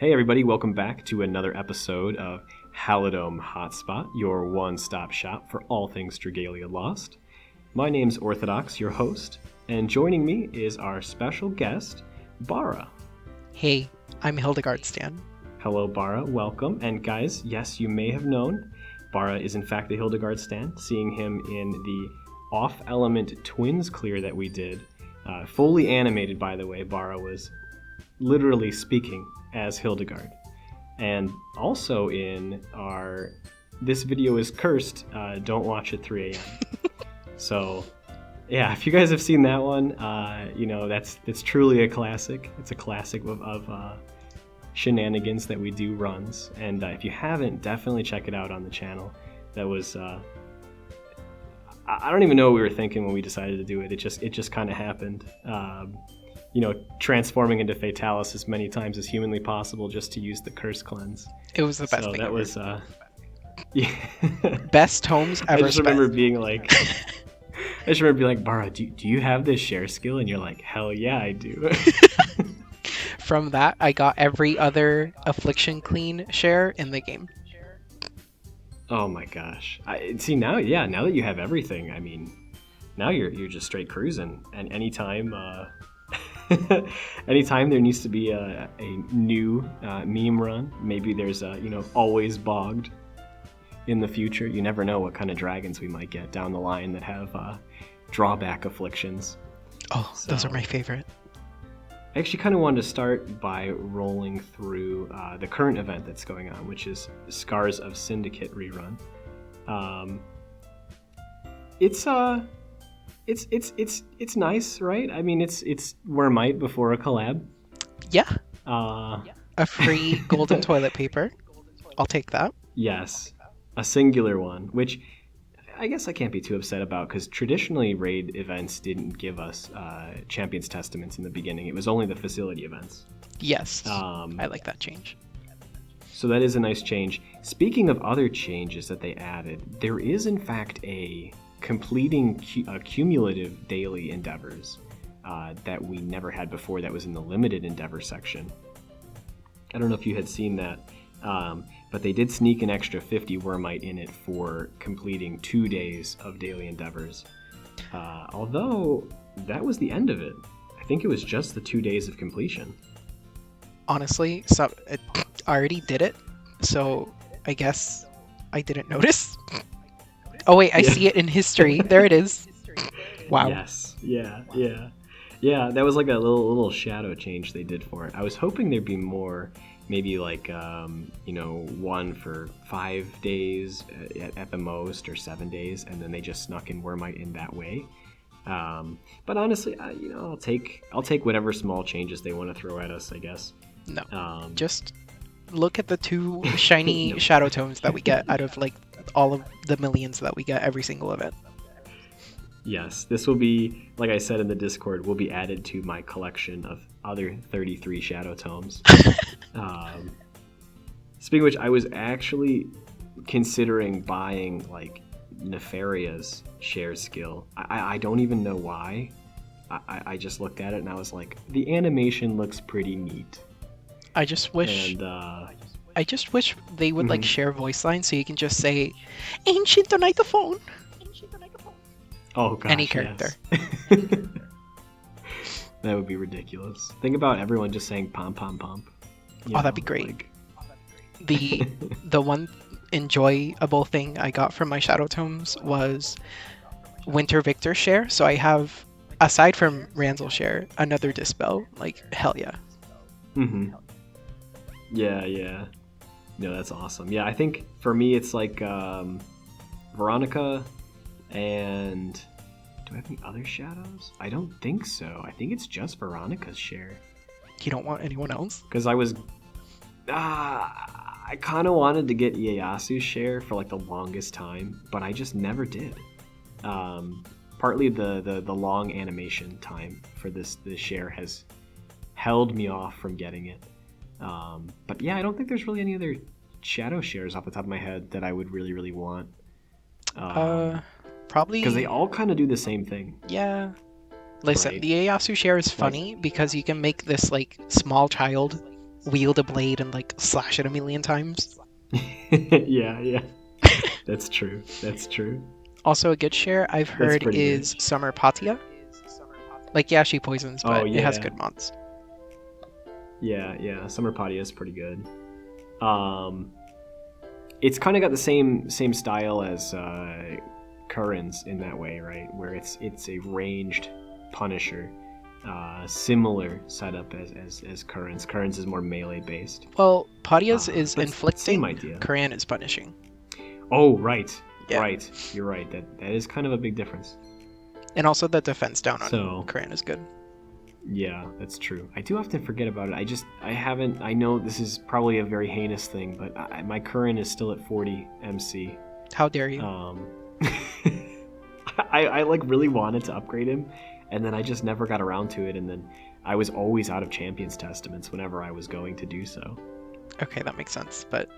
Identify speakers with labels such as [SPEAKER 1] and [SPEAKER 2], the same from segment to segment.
[SPEAKER 1] Hey everybody, welcome back to another episode of Halidom Hotspot, your one-stop shop for all things Dragalia Lost. My name's Orthodox, your host, and joining me is our special guest, Bara.
[SPEAKER 2] Hey, I'm Hildegard Stan.
[SPEAKER 1] Hello Bara, welcome. And guys, yes, you may have known, Bara is in fact the Hildegard Stan, seeing him in the off-element twins clear that we did. Fully animated, by the way. Bara was literally speaking as Hildegard. And also in our This Video is Cursed, Don't Watch at 3 a.m. So, yeah, if you guys have seen that one, it's truly a classic. It's a classic of shenanigans that we do runs. And if you haven't, definitely check it out on the channel. That was... I don't even know what we were thinking when we decided to do it. It just kind of happened. Transforming into Fatalis as many times as humanly possible just to use the curse cleanse.
[SPEAKER 2] It was the best
[SPEAKER 1] thing. So that
[SPEAKER 2] ever.
[SPEAKER 1] Was yeah.
[SPEAKER 2] Best tomes ever.
[SPEAKER 1] I just remember being like, Bara, do you have this share skill? And you're like, hell yeah, I do.
[SPEAKER 2] From that, I got every other affliction clean share in the game.
[SPEAKER 1] Oh my gosh! Now that you have everything, I mean, now you're just straight cruising. And anytime there needs to be a new meme run, maybe there's always bogged in the future. You never know what kind of dragons we might get down the line that have drawback afflictions.
[SPEAKER 2] Oh, so, those are my favorite.
[SPEAKER 1] I actually kind of wanted to start by rolling through the current event that's going on, which is Scars of Syndicate rerun. It's nice, right? I mean, it's Wormite before a collab.
[SPEAKER 2] Yeah. A free golden toilet paper. I'll take that.
[SPEAKER 1] Yes, a singular one, which I guess I can't be too upset about, because traditionally raid events didn't give us Champions Testaments in the beginning. It was only the facility events.
[SPEAKER 2] Yes, I like that change.
[SPEAKER 1] So that is a nice change. Speaking of other changes that they added, there is in fact a completing cumulative daily endeavors that we never had before that was in the limited endeavor section. I don't know if you had seen that. But they did sneak an extra 50 Wormite in it for completing 2 days of daily endeavors. Although, that was the end of it. I think it was just the 2 days of completion.
[SPEAKER 2] Honestly, I already did it, so I guess I didn't notice. Oh wait, I see it in history. There it is. Wow.
[SPEAKER 1] Yes, yeah. Yeah, that was like a little shadow change they did for it. I was hoping there'd be more... Maybe like, one for 5 days at the most, or 7 days, and then they just snuck in Wormite in that way. But honestly, I'll take whatever small changes they want to throw at us, I guess.
[SPEAKER 2] No, just look at the 2 shiny shadow tomes that we get out of like all of the millions that we get every single event.
[SPEAKER 1] Yes, this will be, like I said in the Discord, will be added to my collection of other 33 Shadow Tomes. Speaking of which, I was actually considering buying, like, Nefaria's share skill. I don't even know why. I just looked at it and I was like, the animation looks pretty neat.
[SPEAKER 2] I just wish they would like share voice lines so you can just say, Ancient Onitophone.
[SPEAKER 1] Oh gosh,
[SPEAKER 2] any character.
[SPEAKER 1] Yes. That would be ridiculous. Think about everyone just saying pom pom pom.
[SPEAKER 2] That'd be great. The one enjoyable thing I got from my Shadow Tomes was Winter Victor share. So I have, aside from Ranzel share, another Dispel. Like, hell yeah.
[SPEAKER 1] Mm-hmm. Yeah. No, that's awesome. Yeah, I think for me it's like Veronica. And do I have any other shadows? I don't think so. I think it's just Veronica's share.
[SPEAKER 2] You don't want anyone else?
[SPEAKER 1] Because I kind of wanted to get Ieyasu's share for like the longest time, but I just never did. Partly the long animation time for this share has held me off from getting it. But yeah, I don't think there's really any other shadow shares off the top of my head that I would really, really want.
[SPEAKER 2] Probably
[SPEAKER 1] because they all kind of do the same thing.
[SPEAKER 2] Yeah. Listen,
[SPEAKER 1] right?
[SPEAKER 2] the Ieyasu share is funny because you can make this like small child wield a blade and like slash it a million times.
[SPEAKER 1] Yeah. That's true.
[SPEAKER 2] Also, a good share I've heard
[SPEAKER 1] pretty
[SPEAKER 2] is Summer Patia. Like, yeah, she poisons, but it has good mods.
[SPEAKER 1] Yeah. Summer Patia is pretty good. It's kind of got the same style as Curran's in that way, right? Where it's a ranged Punisher. Similar setup as Curran's. Curran's is more melee based.
[SPEAKER 2] Well, Patia's is inflicting.
[SPEAKER 1] Same idea.
[SPEAKER 2] Curran is punishing.
[SPEAKER 1] Oh, right.
[SPEAKER 2] Yeah.
[SPEAKER 1] Right. You're right. That is kind of a big difference.
[SPEAKER 2] And also the defense down on Curran is good.
[SPEAKER 1] Yeah, that's true. I do often forget about it. I know this is probably a very heinous thing, but my Curran is still at 40 MC.
[SPEAKER 2] How dare you?
[SPEAKER 1] I like really wanted to upgrade him, and then I just never got around to it, and then I was always out of Champions Testaments whenever I was going to do so.
[SPEAKER 2] Okay, that makes sense, but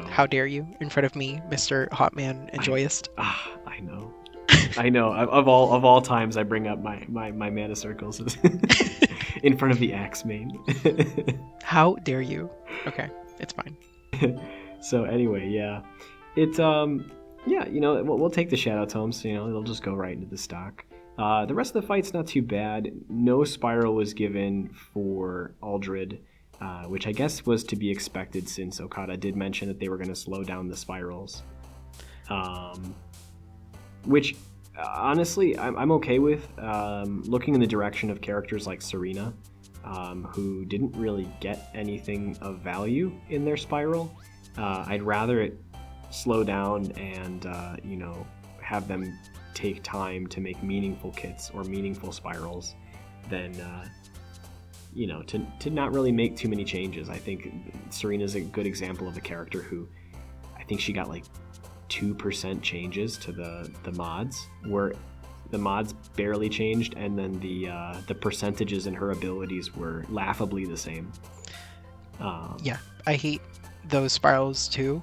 [SPEAKER 2] how dare you in front of me, Mr. Hotman Enjoyist?
[SPEAKER 1] I know. I know. Of all times, I bring up my mana circles in front of the axe main.
[SPEAKER 2] How dare you? Okay, it's fine.
[SPEAKER 1] So anyway, yeah, it's we'll take the Shadow Tomes. It'll just go right into the stock. The rest of the fight's not too bad. No spiral was given for Aldred, which I guess was to be expected since Okada did mention that they were going to slow down the spirals. Which, honestly, I'm okay with. Looking in the direction of characters like Serena, who didn't really get anything of value in their spiral. I'd rather it slow down and, have them take time to make meaningful kits or meaningful spirals than, to not really make too many changes. I think Serena's a good example of a character who I think she got like 2% changes to the mods, where the mods barely changed, and then the percentages in her abilities were laughably the same.
[SPEAKER 2] Yeah, I hate those spirals too.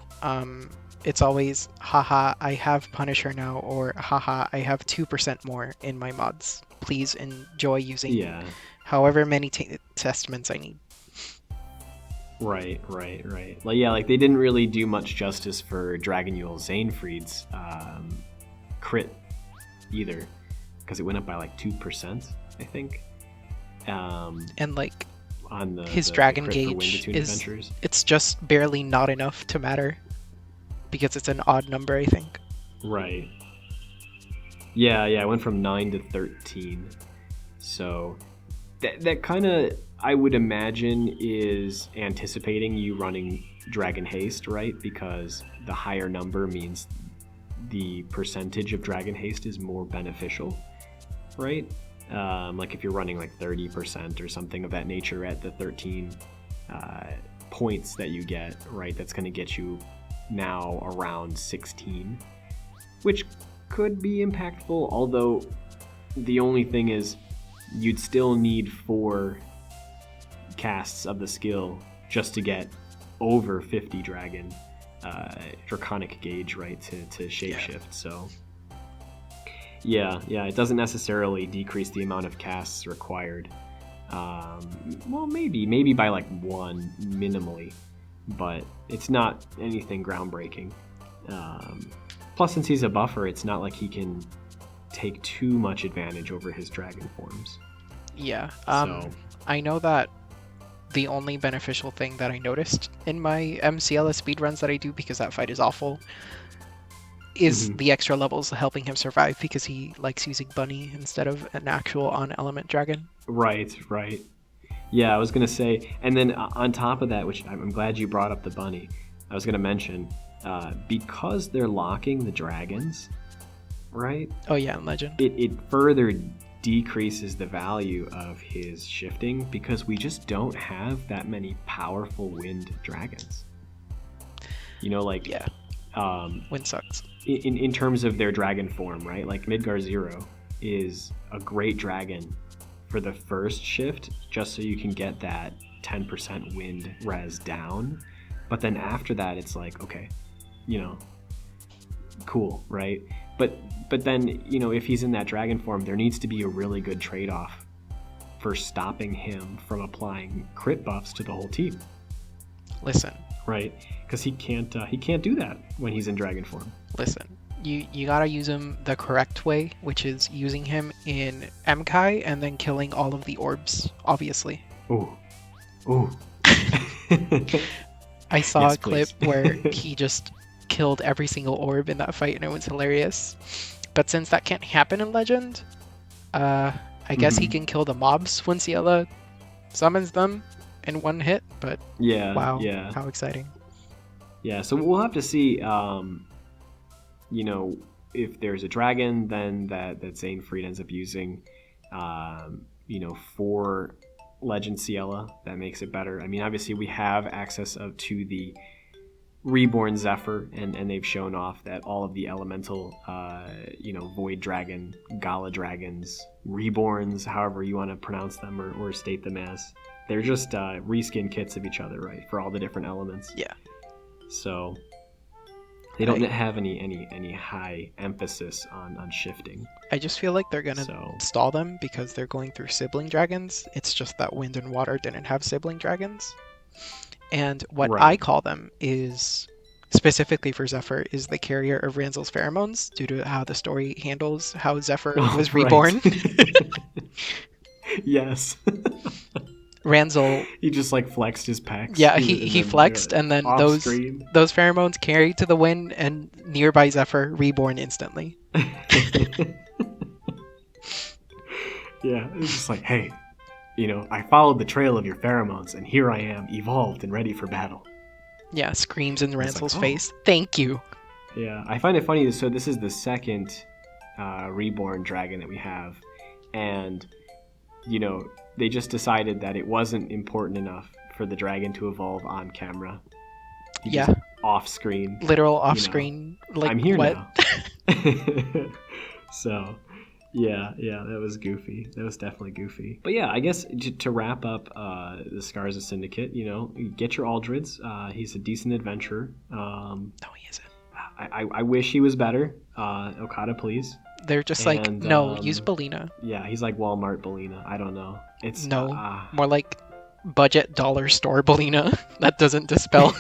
[SPEAKER 2] It's always, haha, I have Punisher now, or haha, I have 2% more in my mods. Please enjoy using however many testaments I need.
[SPEAKER 1] Right. Like they didn't really do much justice for Dragonule Zainfried's crit either, because it went up by like 2%, I think.
[SPEAKER 2] And like
[SPEAKER 1] on
[SPEAKER 2] his Dragon Gauge it's just barely not enough to matter, because it's an odd number, I think.
[SPEAKER 1] Right. Yeah, it went from 9 to 13. So that kind of, I would imagine, is anticipating you running Dragon Haste, right? Because the higher number means the percentage of Dragon Haste is more beneficial, right? Like if you're running like 30% or something of that nature at the 13 points that you get, right? That's going to get you now around 16, which could be impactful, although the only thing is you'd still need 4 casts of the skill just to get over 50 draconic gauge, right, to shapeshift. So yeah, it doesn't necessarily decrease the amount of casts required. Well, maybe by like 1 minimally, but it's not anything groundbreaking. Plus, since he's a buffer, it's not like he can take too much advantage over his dragon forms.
[SPEAKER 2] Yeah. I know that the only beneficial thing that I noticed in my MCLS speedruns that I do, because that fight is awful, is the extra levels helping him survive, because he likes using Bunny instead of an actual on-element dragon.
[SPEAKER 1] Right. Yeah, I was going to say, and then on top of that, which I'm glad you brought up the Bunny, I was going to mention, because they're locking the dragons, right?
[SPEAKER 2] Oh yeah, in Legend.
[SPEAKER 1] It further decreases the value of his shifting, because we just don't have that many powerful wind dragons.
[SPEAKER 2] Wind sucks.
[SPEAKER 1] In terms of their dragon form, right? Like Midgar Zero is a great dragon for the first shift, just so you can get that 10% wind res down. But then after that, it's like, okay, cool, right? But then, if he's in that dragon form, there needs to be a really good trade-off for stopping him from applying crit buffs to the whole team.
[SPEAKER 2] Listen.
[SPEAKER 1] right? Because he can't do that when he's in dragon form.
[SPEAKER 2] Listen. You gotta use him the correct way, which is using him in Mkai and then killing all of the orbs, obviously.
[SPEAKER 1] Ooh.
[SPEAKER 2] I saw
[SPEAKER 1] Yes,
[SPEAKER 2] a clip
[SPEAKER 1] please.
[SPEAKER 2] where he just killed every single orb in that fight, and it was hilarious. But since that can't happen in Legend, I guess he can kill the mobs when Ciela summons them in one hit. But
[SPEAKER 1] Yeah.
[SPEAKER 2] wow,
[SPEAKER 1] Yeah.
[SPEAKER 2] how exciting!
[SPEAKER 1] Yeah. So we'll have to see. If there's a dragon, then that Zaynfried ends up using. For Legend Ciela, that makes it better. I mean, obviously we have access to the Reborn Zephyr, and they've shown off that all of the elemental, Void Dragon, Gala Dragons, Reborns, however you want to pronounce them or state them as, they're just reskin kits of each other, right? For all the different elements.
[SPEAKER 2] Yeah.
[SPEAKER 1] So they don't have any high emphasis on shifting.
[SPEAKER 2] I just feel like they're gonna stall them because they're going through sibling dragons. It's just that Wind and Water didn't have sibling dragons. And what I call them is, specifically for Zephyr, is the carrier of Ranzel's pheromones, due to how the story handles how Zephyr was reborn.
[SPEAKER 1] Yes.
[SPEAKER 2] Ranzel...
[SPEAKER 1] He just flexed his pecs.
[SPEAKER 2] Yeah, he flexed, and then those pheromones carried to the wind, and nearby Zephyr reborn instantly.
[SPEAKER 1] Yeah, it's just like, hey, I followed the trail of your pheromones, and here I am, evolved and ready for battle.
[SPEAKER 2] Yeah, screams in Ranzel's face. Thank you.
[SPEAKER 1] Yeah, I find it funny. So this is the second reborn dragon that we have, and they just decided that it wasn't important enough for the dragon to evolve on camera. Just off screen.
[SPEAKER 2] Literal off screen.
[SPEAKER 1] I'm here
[SPEAKER 2] what?
[SPEAKER 1] now. So. Yeah, that was goofy. That was definitely goofy. But yeah, I guess to wrap up the Scars of Syndicate, get your Aldrids. He's a decent adventurer.
[SPEAKER 2] No, he isn't.
[SPEAKER 1] I wish he was better. Okada, please.
[SPEAKER 2] They're just use Belina.
[SPEAKER 1] Yeah, he's like Walmart Belina. I don't know. It's
[SPEAKER 2] more like budget dollar store Belina. That doesn't dispel.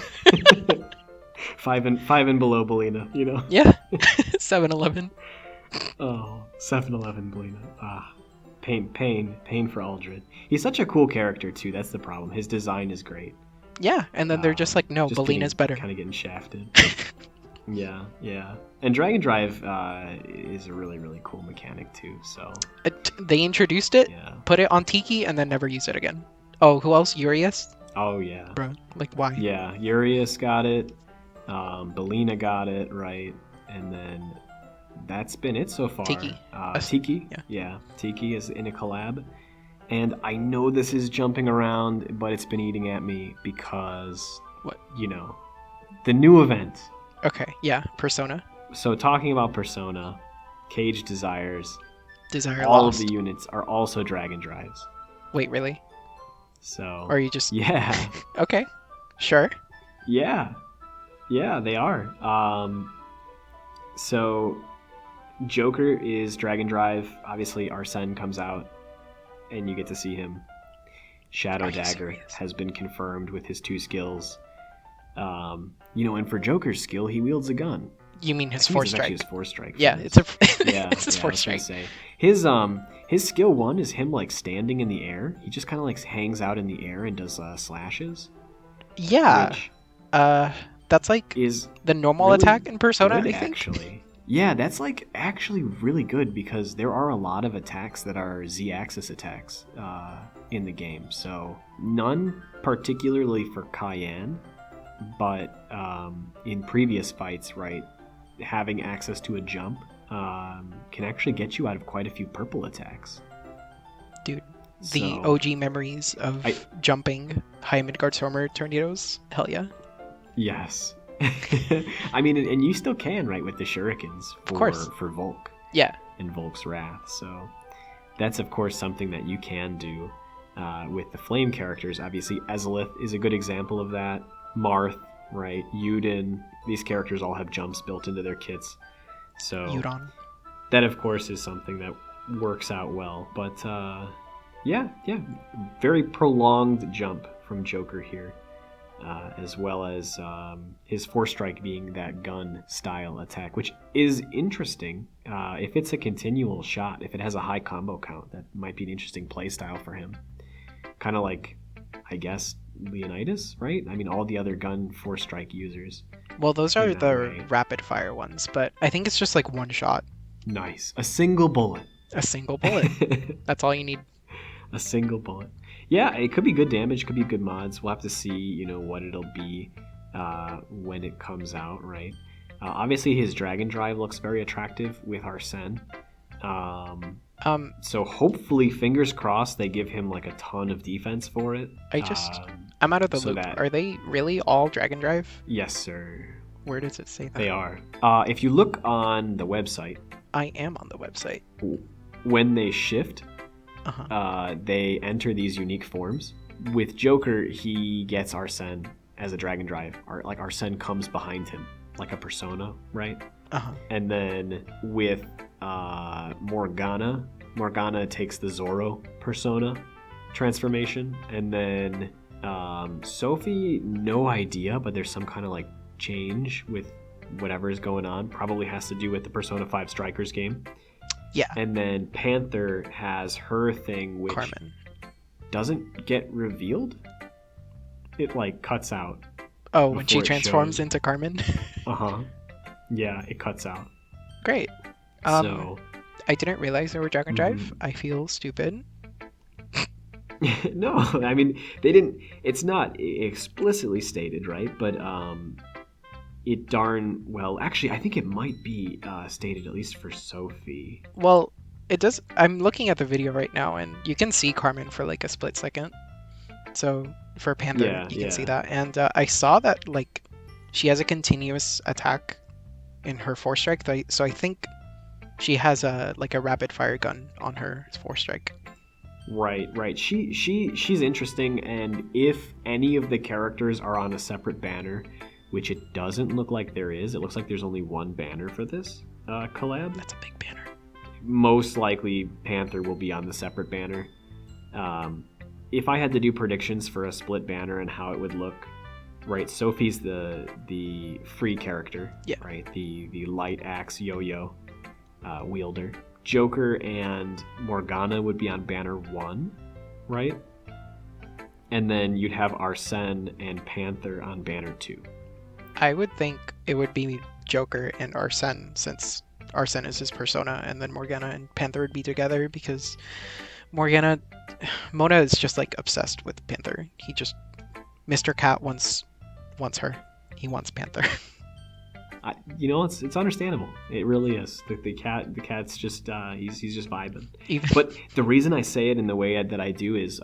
[SPEAKER 1] five and below Belina,
[SPEAKER 2] Yeah, 7-Eleven.
[SPEAKER 1] Oh, 7-Eleven Belina. Pain for Aldred. He's such a cool character too. That's the problem. His design is great.
[SPEAKER 2] Yeah, and then they're just no, Belina's better.
[SPEAKER 1] Kind of getting shafted. Yeah. And Dragon Drive is a really, really cool mechanic too. So
[SPEAKER 2] they introduced it, put it on Tiki, and then never used it again. Oh, who else? Urias?
[SPEAKER 1] Oh yeah.
[SPEAKER 2] Bro, why?
[SPEAKER 1] Yeah, Urias got it. Belina got it, right? And then that's been it so far.
[SPEAKER 2] Tiki.
[SPEAKER 1] Tiki. Yeah. Tiki is in a collab. And I know this is jumping around, but it's been eating at me because, the new event.
[SPEAKER 2] Okay, yeah, Persona.
[SPEAKER 1] So talking about Persona, Cage Desires,
[SPEAKER 2] Desire
[SPEAKER 1] all
[SPEAKER 2] Lost.
[SPEAKER 1] of the units are also Dragon Drives.
[SPEAKER 2] Wait, really?
[SPEAKER 1] So.
[SPEAKER 2] Or are you just...
[SPEAKER 1] Yeah.
[SPEAKER 2] Okay, sure.
[SPEAKER 1] Yeah, they are. So Joker is Dragon Drive. Obviously, Arsene comes out, and you get to see him. Shadow Dagger has been confirmed with his 2 skills. And for Joker's skill, he wields a gun.
[SPEAKER 2] You mean his 4-strike?
[SPEAKER 1] His 4-strike.
[SPEAKER 2] Yeah, it's his 4-strike.
[SPEAKER 1] His skill 1 is him standing in the air. He just kind of hangs out in the air and does slashes.
[SPEAKER 2] Yeah.
[SPEAKER 1] Which
[SPEAKER 2] that's
[SPEAKER 1] is
[SPEAKER 2] the normal
[SPEAKER 1] really
[SPEAKER 2] attack in Persona,
[SPEAKER 1] good,
[SPEAKER 2] I think.
[SPEAKER 1] Actually. Yeah, that's actually really good because there are a lot of attacks that are Z-axis attacks in the game. So none particularly for Cayenne, but in previous fights, right, having access to a jump can actually get you out of quite a few purple attacks.
[SPEAKER 2] Dude, the OG memories of jumping high Midgard Stormer tornadoes. Hell yeah.
[SPEAKER 1] Yes. I mean, and you still can, right, with the shurikens for Volk.
[SPEAKER 2] Yeah.
[SPEAKER 1] And Volk's Wrath. So that's, of course, something that you can do with the flame characters. Obviously, Ezzelith is a good example of that. Marth, right? Yuden. These characters all have jumps built into their kits. So
[SPEAKER 2] Yudon.
[SPEAKER 1] That, of course, is something that works out well. But, yeah. Very prolonged jump from Joker here. as well as his Force Strike being that gun style attack, which is interesting. If it's a continual shot, if it has a high combo count, that might be an interesting play style for him. Kind of like, I guess, Leonidas, right? I mean, all the other gun Force Strike users.
[SPEAKER 2] Well, those are the
[SPEAKER 1] way.
[SPEAKER 2] rapid fire ones, but I think it's just like one shot.
[SPEAKER 1] Nice. A single bullet.
[SPEAKER 2] A single bullet. That's all you need.
[SPEAKER 1] A single bullet. Yeah, it could be good damage, could be good mods. We'll have to see, what it'll be when it comes out, right? Obviously, his Dragon Drive looks very attractive with Arsene. So hopefully, fingers crossed, they give him like a ton of defense for it.
[SPEAKER 2] I'm out of the loop. Are they really all Dragon Drive?
[SPEAKER 1] Yes, sir.
[SPEAKER 2] Where does it say that?
[SPEAKER 1] They are. If you look on the website.
[SPEAKER 2] I am on the website.
[SPEAKER 1] When they shift, they enter these unique forms. With Joker, he gets Arsene as a Dragon Drive. Like Arsene comes behind him, like a persona, right? And then with Morgana takes the Zorro persona transformation. And then Sophie, no idea, but there's some kind of like change with whatever is going on. Probably has to do with the Persona 5 Strikers game.
[SPEAKER 2] Yeah.
[SPEAKER 1] And then Panther has her thing, which
[SPEAKER 2] Carmen
[SPEAKER 1] doesn't get revealed. It like cuts out.
[SPEAKER 2] Oh, when she transforms into Carmen?
[SPEAKER 1] Yeah, it cuts out.
[SPEAKER 2] Great.
[SPEAKER 1] So
[SPEAKER 2] I didn't realize there were Dragon Drive. I feel stupid.
[SPEAKER 1] No, I mean, they didn't. It's not explicitly stated, right? But it darn well. Actually, I think it might be stated at least for Sophie.
[SPEAKER 2] Well, it does. I'm looking at the video right now, and you can see Carmen for like a split second. So for Panther, you can see that, and I saw that like she has a continuous attack in her Force Strike. So I think she has a rapid fire gun on her Force Strike.
[SPEAKER 1] Right. She's interesting, and if any of the characters are on a separate banner, which it doesn't look like there is, it looks like there's only one banner for this collab.
[SPEAKER 2] That's a big banner.
[SPEAKER 1] Most likely, Panther will be on the separate banner. If I had to do predictions for a split banner and how it would look, right? Sophie's the free character, right? The light axe yo-yo wielder. Joker and Morgana would be on banner 1, right? And then you'd have Arsene and Panther on banner 2.
[SPEAKER 2] I would think it would be Joker and Arsene, since Arsene is his persona, and then Morgana and Panther would be together, because Mona is just like obsessed with Panther. He just, Mr. Cat wants her. He wants Panther.
[SPEAKER 1] It's understandable. It really is. The cat's just he's just vibing. But the reason I say it in the way that I do is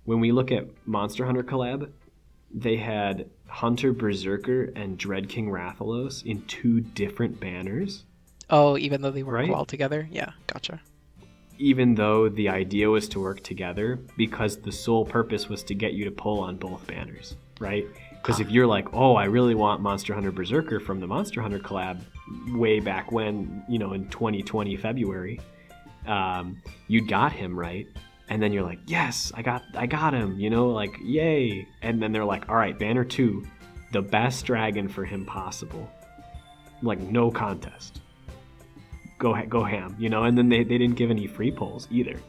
[SPEAKER 1] when we look at Monster Hunter Collab, they had Hunter Berserker and Dread King Rathalos in 2 different banners.
[SPEAKER 2] Oh, even though they work well together? Yeah, gotcha.
[SPEAKER 1] Even though the idea was to work together, because the sole purpose was to get you to pull on both banners, right? Because if you're like, oh, I really want Monster Hunter Berserker from the Monster Hunter collab way back when, in 2020 February, you got him, right? And then you're like, yes, I got him, like, yay. And then they're like, all right, banner 2, the best dragon for him possible. Like, no contest. Go ham, and then they didn't give any free pulls either,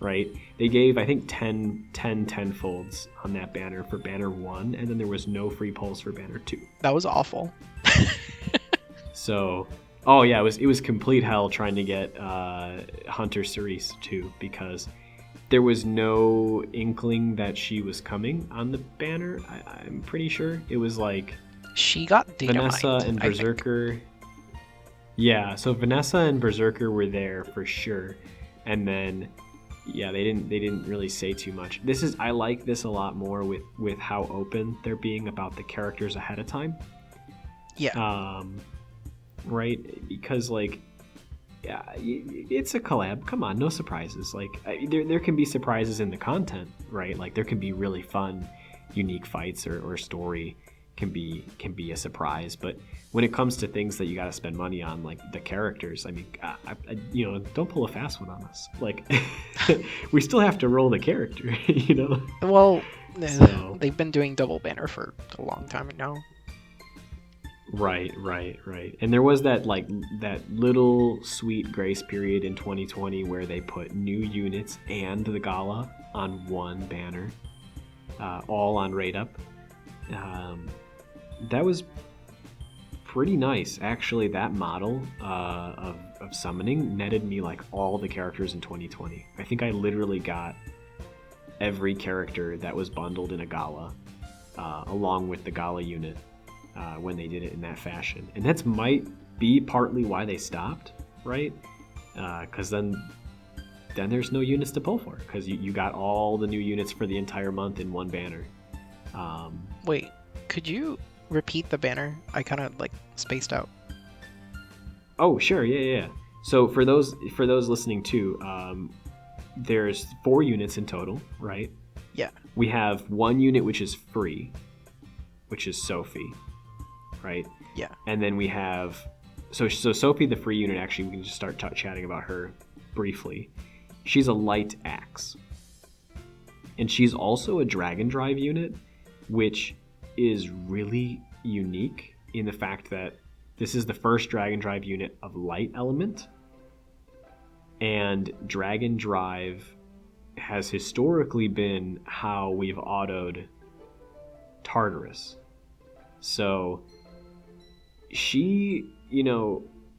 [SPEAKER 1] right? They gave, I think, 10 folds on that banner for banner 1, and then there was no free pulls for banner 2.
[SPEAKER 2] That was awful.
[SPEAKER 1] So, it was complete hell trying to get Hunter Cerise too, because there was no inkling that she was coming on the banner. I'm pretty sure it was like
[SPEAKER 2] she got
[SPEAKER 1] Vanessa and Berserker. Yeah, so Vanessa and Berserker were there for sure, and then they didn't really say too much. I like this a lot more with how open they're being about the characters ahead of time. Yeah. Right, because it's a collab. Come on, no surprises. There can be surprises in the content, right? Like there can be really fun, unique fights or story can be a surprise, but when it comes to things that you got to spend money on, like the characters, I mean, don't pull a fast one on us. Like, we still have to roll the character,
[SPEAKER 2] Well,
[SPEAKER 1] So
[SPEAKER 2] They've been doing double banner for a long time now.
[SPEAKER 1] right. And there was that little sweet grace period in 2020 where they put new units and the gala on one banner, all on rate up. That was pretty nice, actually. That model of summoning netted me like all the characters in 2020. I think I literally got every character that was bundled in a gala, along with the gala unit, when they did it in that fashion. And that might be partly why they stopped, right? Because then there's no units to pull for, because you got all the new units for the entire month in one banner.
[SPEAKER 2] Wait, could you repeat the banner? I kind of spaced out.
[SPEAKER 1] Oh, sure, yeah. So for those listening too, there's 4 units in total, right?
[SPEAKER 2] Yeah.
[SPEAKER 1] We have 1 unit which is free, which is Sophie, right?
[SPEAKER 2] Yeah.
[SPEAKER 1] And then we have so Sophie, the free unit. Actually, we can just start chatting about her briefly. She's a light axe, and she's also a dragon drive unit, which is really unique in the fact that this is the first dragon drive unit of light element, and dragon drive has historically been how we've autoed Tartarus. So she,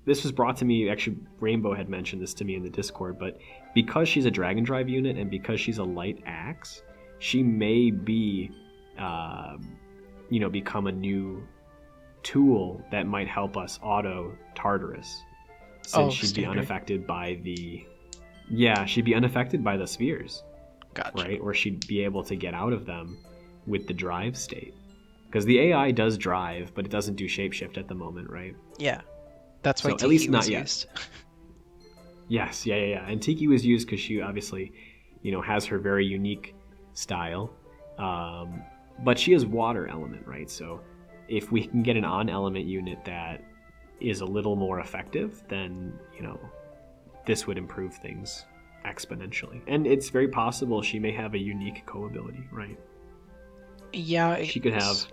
[SPEAKER 1] this was brought to me, actually Rainbow had mentioned this to me in the Discord, but because she's a dragon drive unit and because she's a light axe, she may be become a new tool that might help us auto Tartarus, since she'd be unaffected by the spheres.
[SPEAKER 2] Gotcha.
[SPEAKER 1] Right? Or she'd be able to get out of them with the drive state, because the AI does drive, but it doesn't do shapeshift at the moment, right?
[SPEAKER 2] Yeah, that's why
[SPEAKER 1] at least not
[SPEAKER 2] used.
[SPEAKER 1] Yes, yeah. And Tiki was used because she obviously, has her very unique style. But she is water element, right? So if we can get an on element unit that is a little more effective, then, this would improve things exponentially. And it's very possible she may have a unique co-ability, right?
[SPEAKER 2] Yeah,
[SPEAKER 1] she could have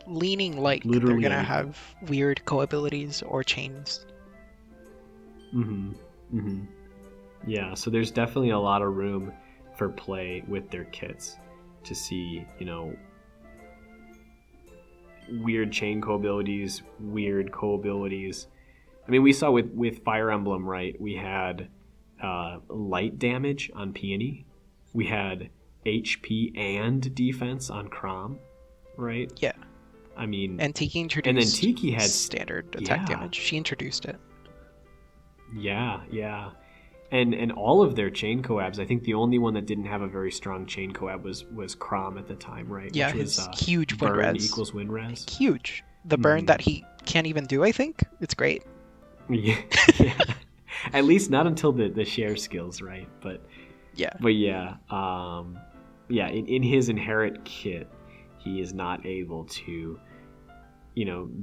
[SPEAKER 2] leaning like they're gonna have weird co-abilities or chains.
[SPEAKER 1] Yeah, so there's definitely a lot of room for play with their kits to see, weird chain co-abilities, weird co-abilities. I mean, we saw with Fire Emblem, right? We had light damage on Peony. We had HP and defense on Chrom, right?
[SPEAKER 2] Yeah.
[SPEAKER 1] I mean,
[SPEAKER 2] and Tiki introduced.
[SPEAKER 1] And then Tiki had
[SPEAKER 2] standard attack damage. She introduced it.
[SPEAKER 1] Yeah. And all of their chain coabs, I think the only one that didn't have a very strong chain coab was Chrom at the time, right?
[SPEAKER 2] Yeah,
[SPEAKER 1] which
[SPEAKER 2] his
[SPEAKER 1] was
[SPEAKER 2] huge win
[SPEAKER 1] burn
[SPEAKER 2] res.
[SPEAKER 1] equals win res.
[SPEAKER 2] Huge. The burn that he can't even do, I think. It's great.
[SPEAKER 1] Yeah. At least not until the share skills, right? But
[SPEAKER 2] yeah.
[SPEAKER 1] In his inherent kit, he is not able to,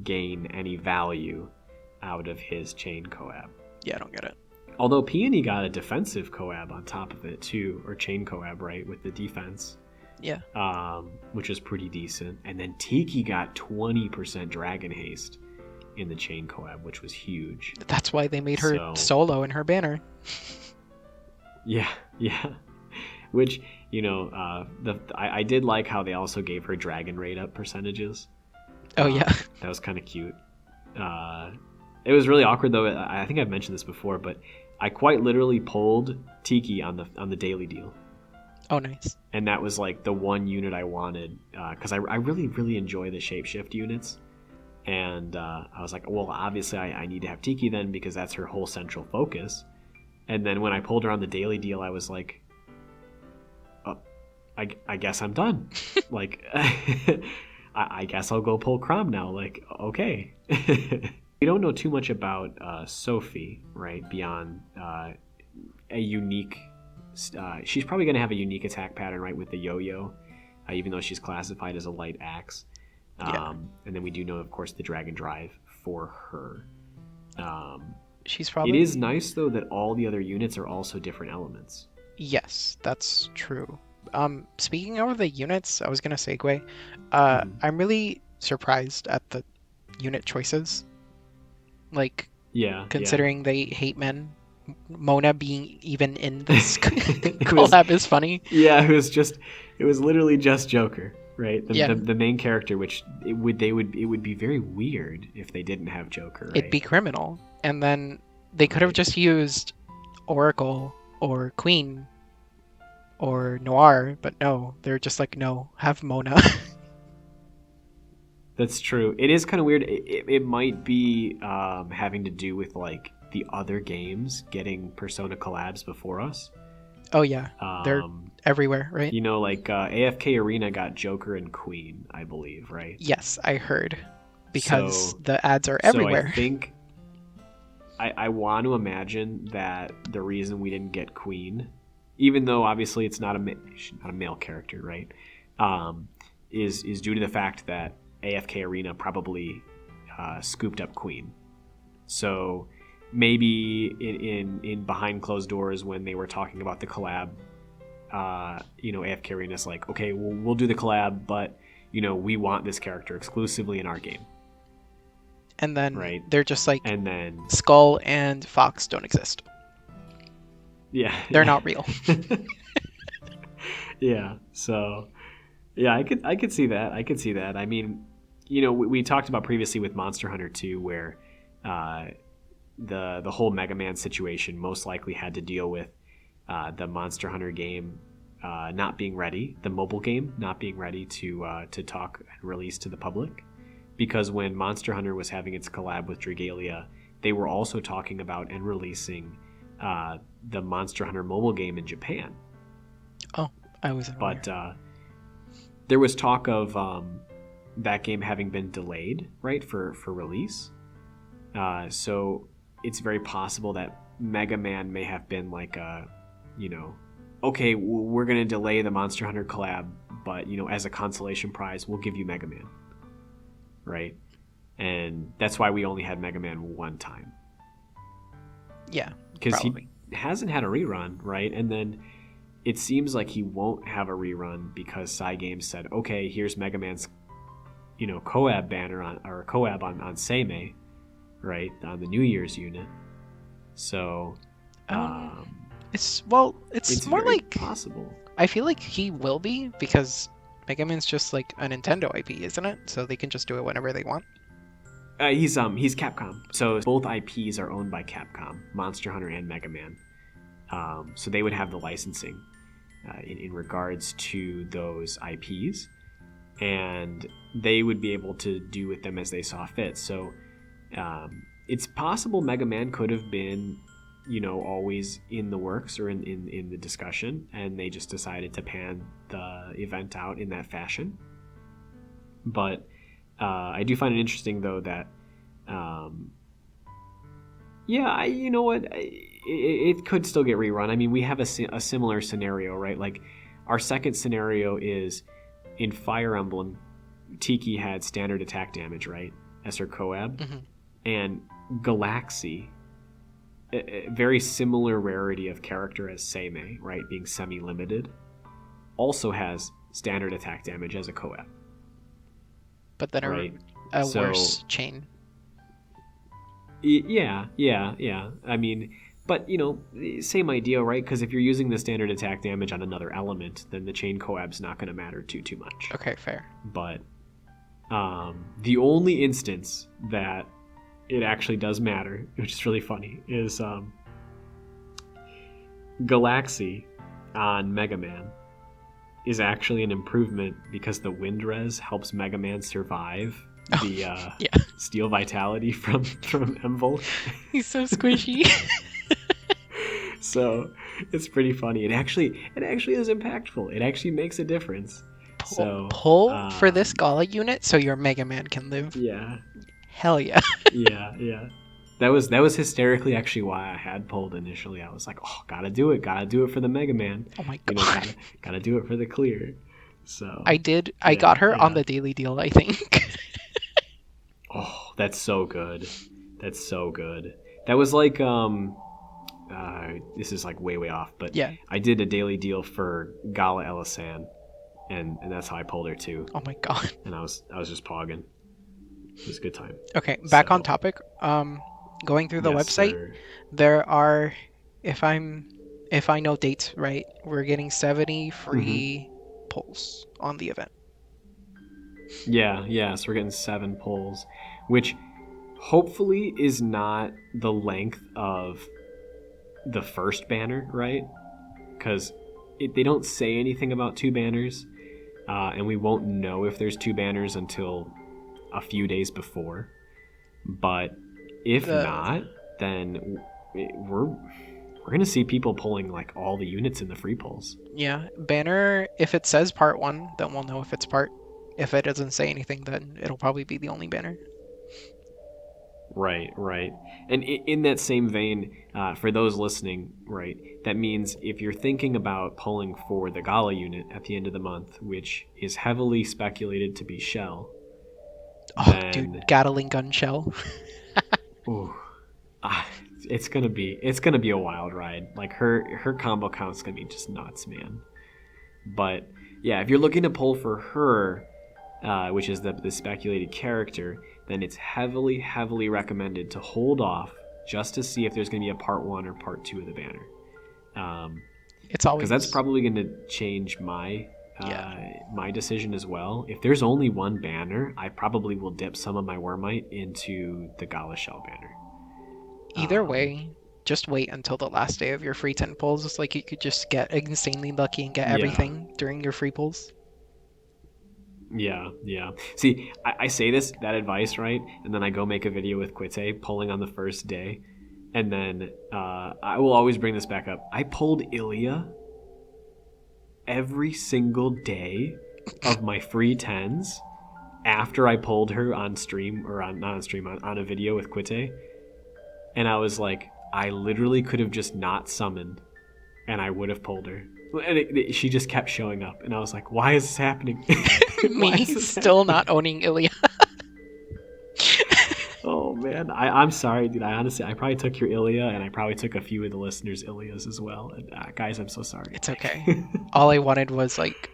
[SPEAKER 1] gain any value out of his chain coab.
[SPEAKER 2] Yeah, I don't get it.
[SPEAKER 1] Although Peony got a defensive coab on top of it too, or chain coab, right, with the defense.
[SPEAKER 2] Yeah.
[SPEAKER 1] Which was pretty decent. And then Tiki got 20% dragon haste in the chain coab, which was huge.
[SPEAKER 2] That's why they made her solo in her banner.
[SPEAKER 1] Yeah. Which, I did like how they also gave her dragon rate up percentages.
[SPEAKER 2] Oh, yeah.
[SPEAKER 1] That was kind of cute. It was really awkward, though. I think I've mentioned this before, but I quite literally pulled Tiki on the daily deal.
[SPEAKER 2] Oh, nice.
[SPEAKER 1] And that was like the one unit I wanted, because I really, really enjoy the shapeshift units. And I was like, well, obviously I need to have Tiki then, because that's her whole central focus. And then when I pulled her on the daily deal, I was like, oh, I guess I'm done. Like, I guess I'll go pull Chrom now. Like, okay. We don't know too much about Sophie, right? Beyond a unique... she's probably going to have a unique attack pattern, right? With the yo-yo, even though she's classified as a light axe. And then we do know, of course, the dragon drive for her.
[SPEAKER 2] She's probably...
[SPEAKER 1] It is nice, though, that all the other units are also different elements.
[SPEAKER 2] Yes, that's true. Speaking of the units, I was gonna segue.
[SPEAKER 1] Mhm.
[SPEAKER 2] I'm really surprised at the unit choices. Like,
[SPEAKER 1] Yeah, yeah.
[SPEAKER 2] considering they hate men, Mona being even in this
[SPEAKER 1] It was
[SPEAKER 2] collab is funny.
[SPEAKER 1] Yeah, it was literally just Joker, right?
[SPEAKER 2] Yeah,
[SPEAKER 1] The main character, which it would be very weird if they didn't have Joker,
[SPEAKER 2] it'd
[SPEAKER 1] right?
[SPEAKER 2] be criminal. And then they could have
[SPEAKER 1] Right.
[SPEAKER 2] just used Oracle or Queen or Noir, but no, they're just like, no, have Mona.
[SPEAKER 1] That's true. It is kind of weird. It might be having to do with like the other games getting Persona collabs before us.
[SPEAKER 2] Oh yeah, they're
[SPEAKER 1] Um,
[SPEAKER 2] everywhere, right?
[SPEAKER 1] like AFK Arena got Joker and Queen, I believe, right?
[SPEAKER 2] Yes, I heard. Because
[SPEAKER 1] So,
[SPEAKER 2] the ads are
[SPEAKER 1] so I
[SPEAKER 2] everywhere.
[SPEAKER 1] think I want to imagine that the reason we didn't get Queen, even though obviously it's not not a male character, right? Is due to the fact that AFK Arena probably scooped up Queen. So maybe in behind closed doors when they were talking about the collab, AFK Arena's like, okay, we'll do the collab, but we want this character exclusively in our game,
[SPEAKER 2] And then
[SPEAKER 1] right?
[SPEAKER 2] they're just like,
[SPEAKER 1] And then
[SPEAKER 2] Skull and Fox don't exist.
[SPEAKER 1] yeah,
[SPEAKER 2] They're not real.
[SPEAKER 1] yeah. So yeah, I could see that. I could see that. I mean, we talked about previously with Monster Hunter 2 where uh, the whole Mega Man situation most likely had to deal with the Monster Hunter game not being ready, the mobile game not being ready to talk and release to the public. Because when Monster Hunter was having its collab with Dragalia, they were also talking about and releasing the Monster Hunter mobile game in Japan.
[SPEAKER 2] Oh, I wasn't aware.
[SPEAKER 1] But there was talk of that game having been delayed, right, for release. So it's very possible that Mega Man may have been like okay, we're going to delay the Monster Hunter collab, but, as a consolation prize, we'll give you Mega Man, right? And that's why we only had Mega Man one time.
[SPEAKER 2] Yeah,
[SPEAKER 1] Because he
[SPEAKER 2] probably.
[SPEAKER 1] hasn't had a rerun, right? And then it seems like he won't have a rerun because Cygames said, okay, here's Mega Man's, collab banner or collab on Seimei, right, on the New Year's unit. So
[SPEAKER 2] It's
[SPEAKER 1] it's
[SPEAKER 2] more
[SPEAKER 1] very
[SPEAKER 2] like,
[SPEAKER 1] possible.
[SPEAKER 2] I feel like he will be because Mega Man's just like a Nintendo IP, isn't it? So they can just do it whenever they want.
[SPEAKER 1] He's Capcom, so both IPs are owned by Capcom, Monster Hunter and Mega Man. So they would have the licensing in regards to those IPs, and they would be able to do with them as they saw fit. So it's possible Mega Man could have been, always in the works or in the discussion, and they just decided to pan the event out in that fashion. But I do find it interesting, though, that you know what, it could still get rerun. I mean, we have a similar scenario, right? Like, our second scenario is in Fire Emblem, Tiki had standard attack damage, right, as her Coab,
[SPEAKER 2] Mm-hmm.
[SPEAKER 1] and Galaxy, a very similar rarity of character as Seimei, right, being semi-limited, also has standard attack damage as a Coab.
[SPEAKER 2] But then
[SPEAKER 1] Right.
[SPEAKER 2] a
[SPEAKER 1] So-
[SPEAKER 2] worse chain.
[SPEAKER 1] Yeah. I mean, but same idea, right? Because if you're using the standard attack damage on another element, then the chain Coab's not going to matter too much.
[SPEAKER 2] Okay, fair.
[SPEAKER 1] But the only instance that it actually does matter, which is really funny, is Galaxy on Mega Man is actually an improvement because the wind res helps Mega Man survive the
[SPEAKER 2] Yeah.
[SPEAKER 1] steel vitality from Mvolk.
[SPEAKER 2] He's so squishy.
[SPEAKER 1] So it's pretty funny. It actually is impactful. It actually makes a difference. So
[SPEAKER 2] Pull for this Gala unit so your Mega Man can live.
[SPEAKER 1] Yeah.
[SPEAKER 2] Hell yeah.
[SPEAKER 1] Yeah. That was hysterically actually why I had pulled initially. I was like, oh, gotta do it for the Mega Man.
[SPEAKER 2] Oh my god.
[SPEAKER 1] Gotta do it for the clear. So
[SPEAKER 2] I got her on the daily deal, I think.
[SPEAKER 1] Oh, that's so good. That was like this is like way off, but
[SPEAKER 2] Yeah.
[SPEAKER 1] I did a daily deal for Gala Elisan, and that's how I pulled her too.
[SPEAKER 2] Oh my god.
[SPEAKER 1] And I was just pogging. It was a good time.
[SPEAKER 2] Okay, back on
[SPEAKER 1] So-
[SPEAKER 2] topic. Going through the
[SPEAKER 1] Yes,
[SPEAKER 2] website,
[SPEAKER 1] sir.
[SPEAKER 2] there are, if I know dates right, we're getting 70
[SPEAKER 1] Mm-hmm.
[SPEAKER 2] free pulls on the event.
[SPEAKER 1] Yeah. So we're getting 7 pulls, which hopefully is not the length of the first banner, right? Because they don't say anything about 2 banners, and we won't know if there's 2 banners until a few days before. But if not, then we're gonna see people pulling like all the units in the free pulls.
[SPEAKER 2] Yeah, banner, if it says part 1, then we'll know if it's part. If it doesn't say anything, then it'll probably be the only banner.
[SPEAKER 1] Right. And in that same vein, for those listening, right, that means if you're thinking about pulling for the Gala unit at the end of the month, which is heavily speculated to be Shell,
[SPEAKER 2] Oh, dude, Gatling gun shell.
[SPEAKER 1] ooh, it's gonna be a wild ride. Like her combo count's gonna be just nuts, man. But yeah, if you're looking to pull for her, which is the speculated character, then it's heavily recommended to hold off just to see if there's going to be a part 1 or part 2 of the banner.
[SPEAKER 2] It's always,
[SPEAKER 1] because that's probably going to change my decision as well. If there's only 1 banner, I probably will dip some of my Wormite into the Gala Shell banner.
[SPEAKER 2] either way. Just wait until the last day of your free 10 pulls. It's like you could just get insanely lucky and get everything during your free pulls.
[SPEAKER 1] Yeah. See, I say that advice, right? And then I go make a video with Quite pulling on the first day. And then I will always bring this back up. I pulled Ilia every single day of my free 10s after I pulled her on stream, or not on stream, on a video with Quite. And I was like, I literally could have just not summoned and I would have pulled her. And she just kept showing up, and I was like, "Why is this happening?"
[SPEAKER 2] Me still not owning Ilia.
[SPEAKER 1] Oh man, I'm sorry, dude. I probably took your Ilia, and I probably took a few of the listeners' Ilias as well. And guys, I'm so sorry.
[SPEAKER 2] It's okay. All I wanted was like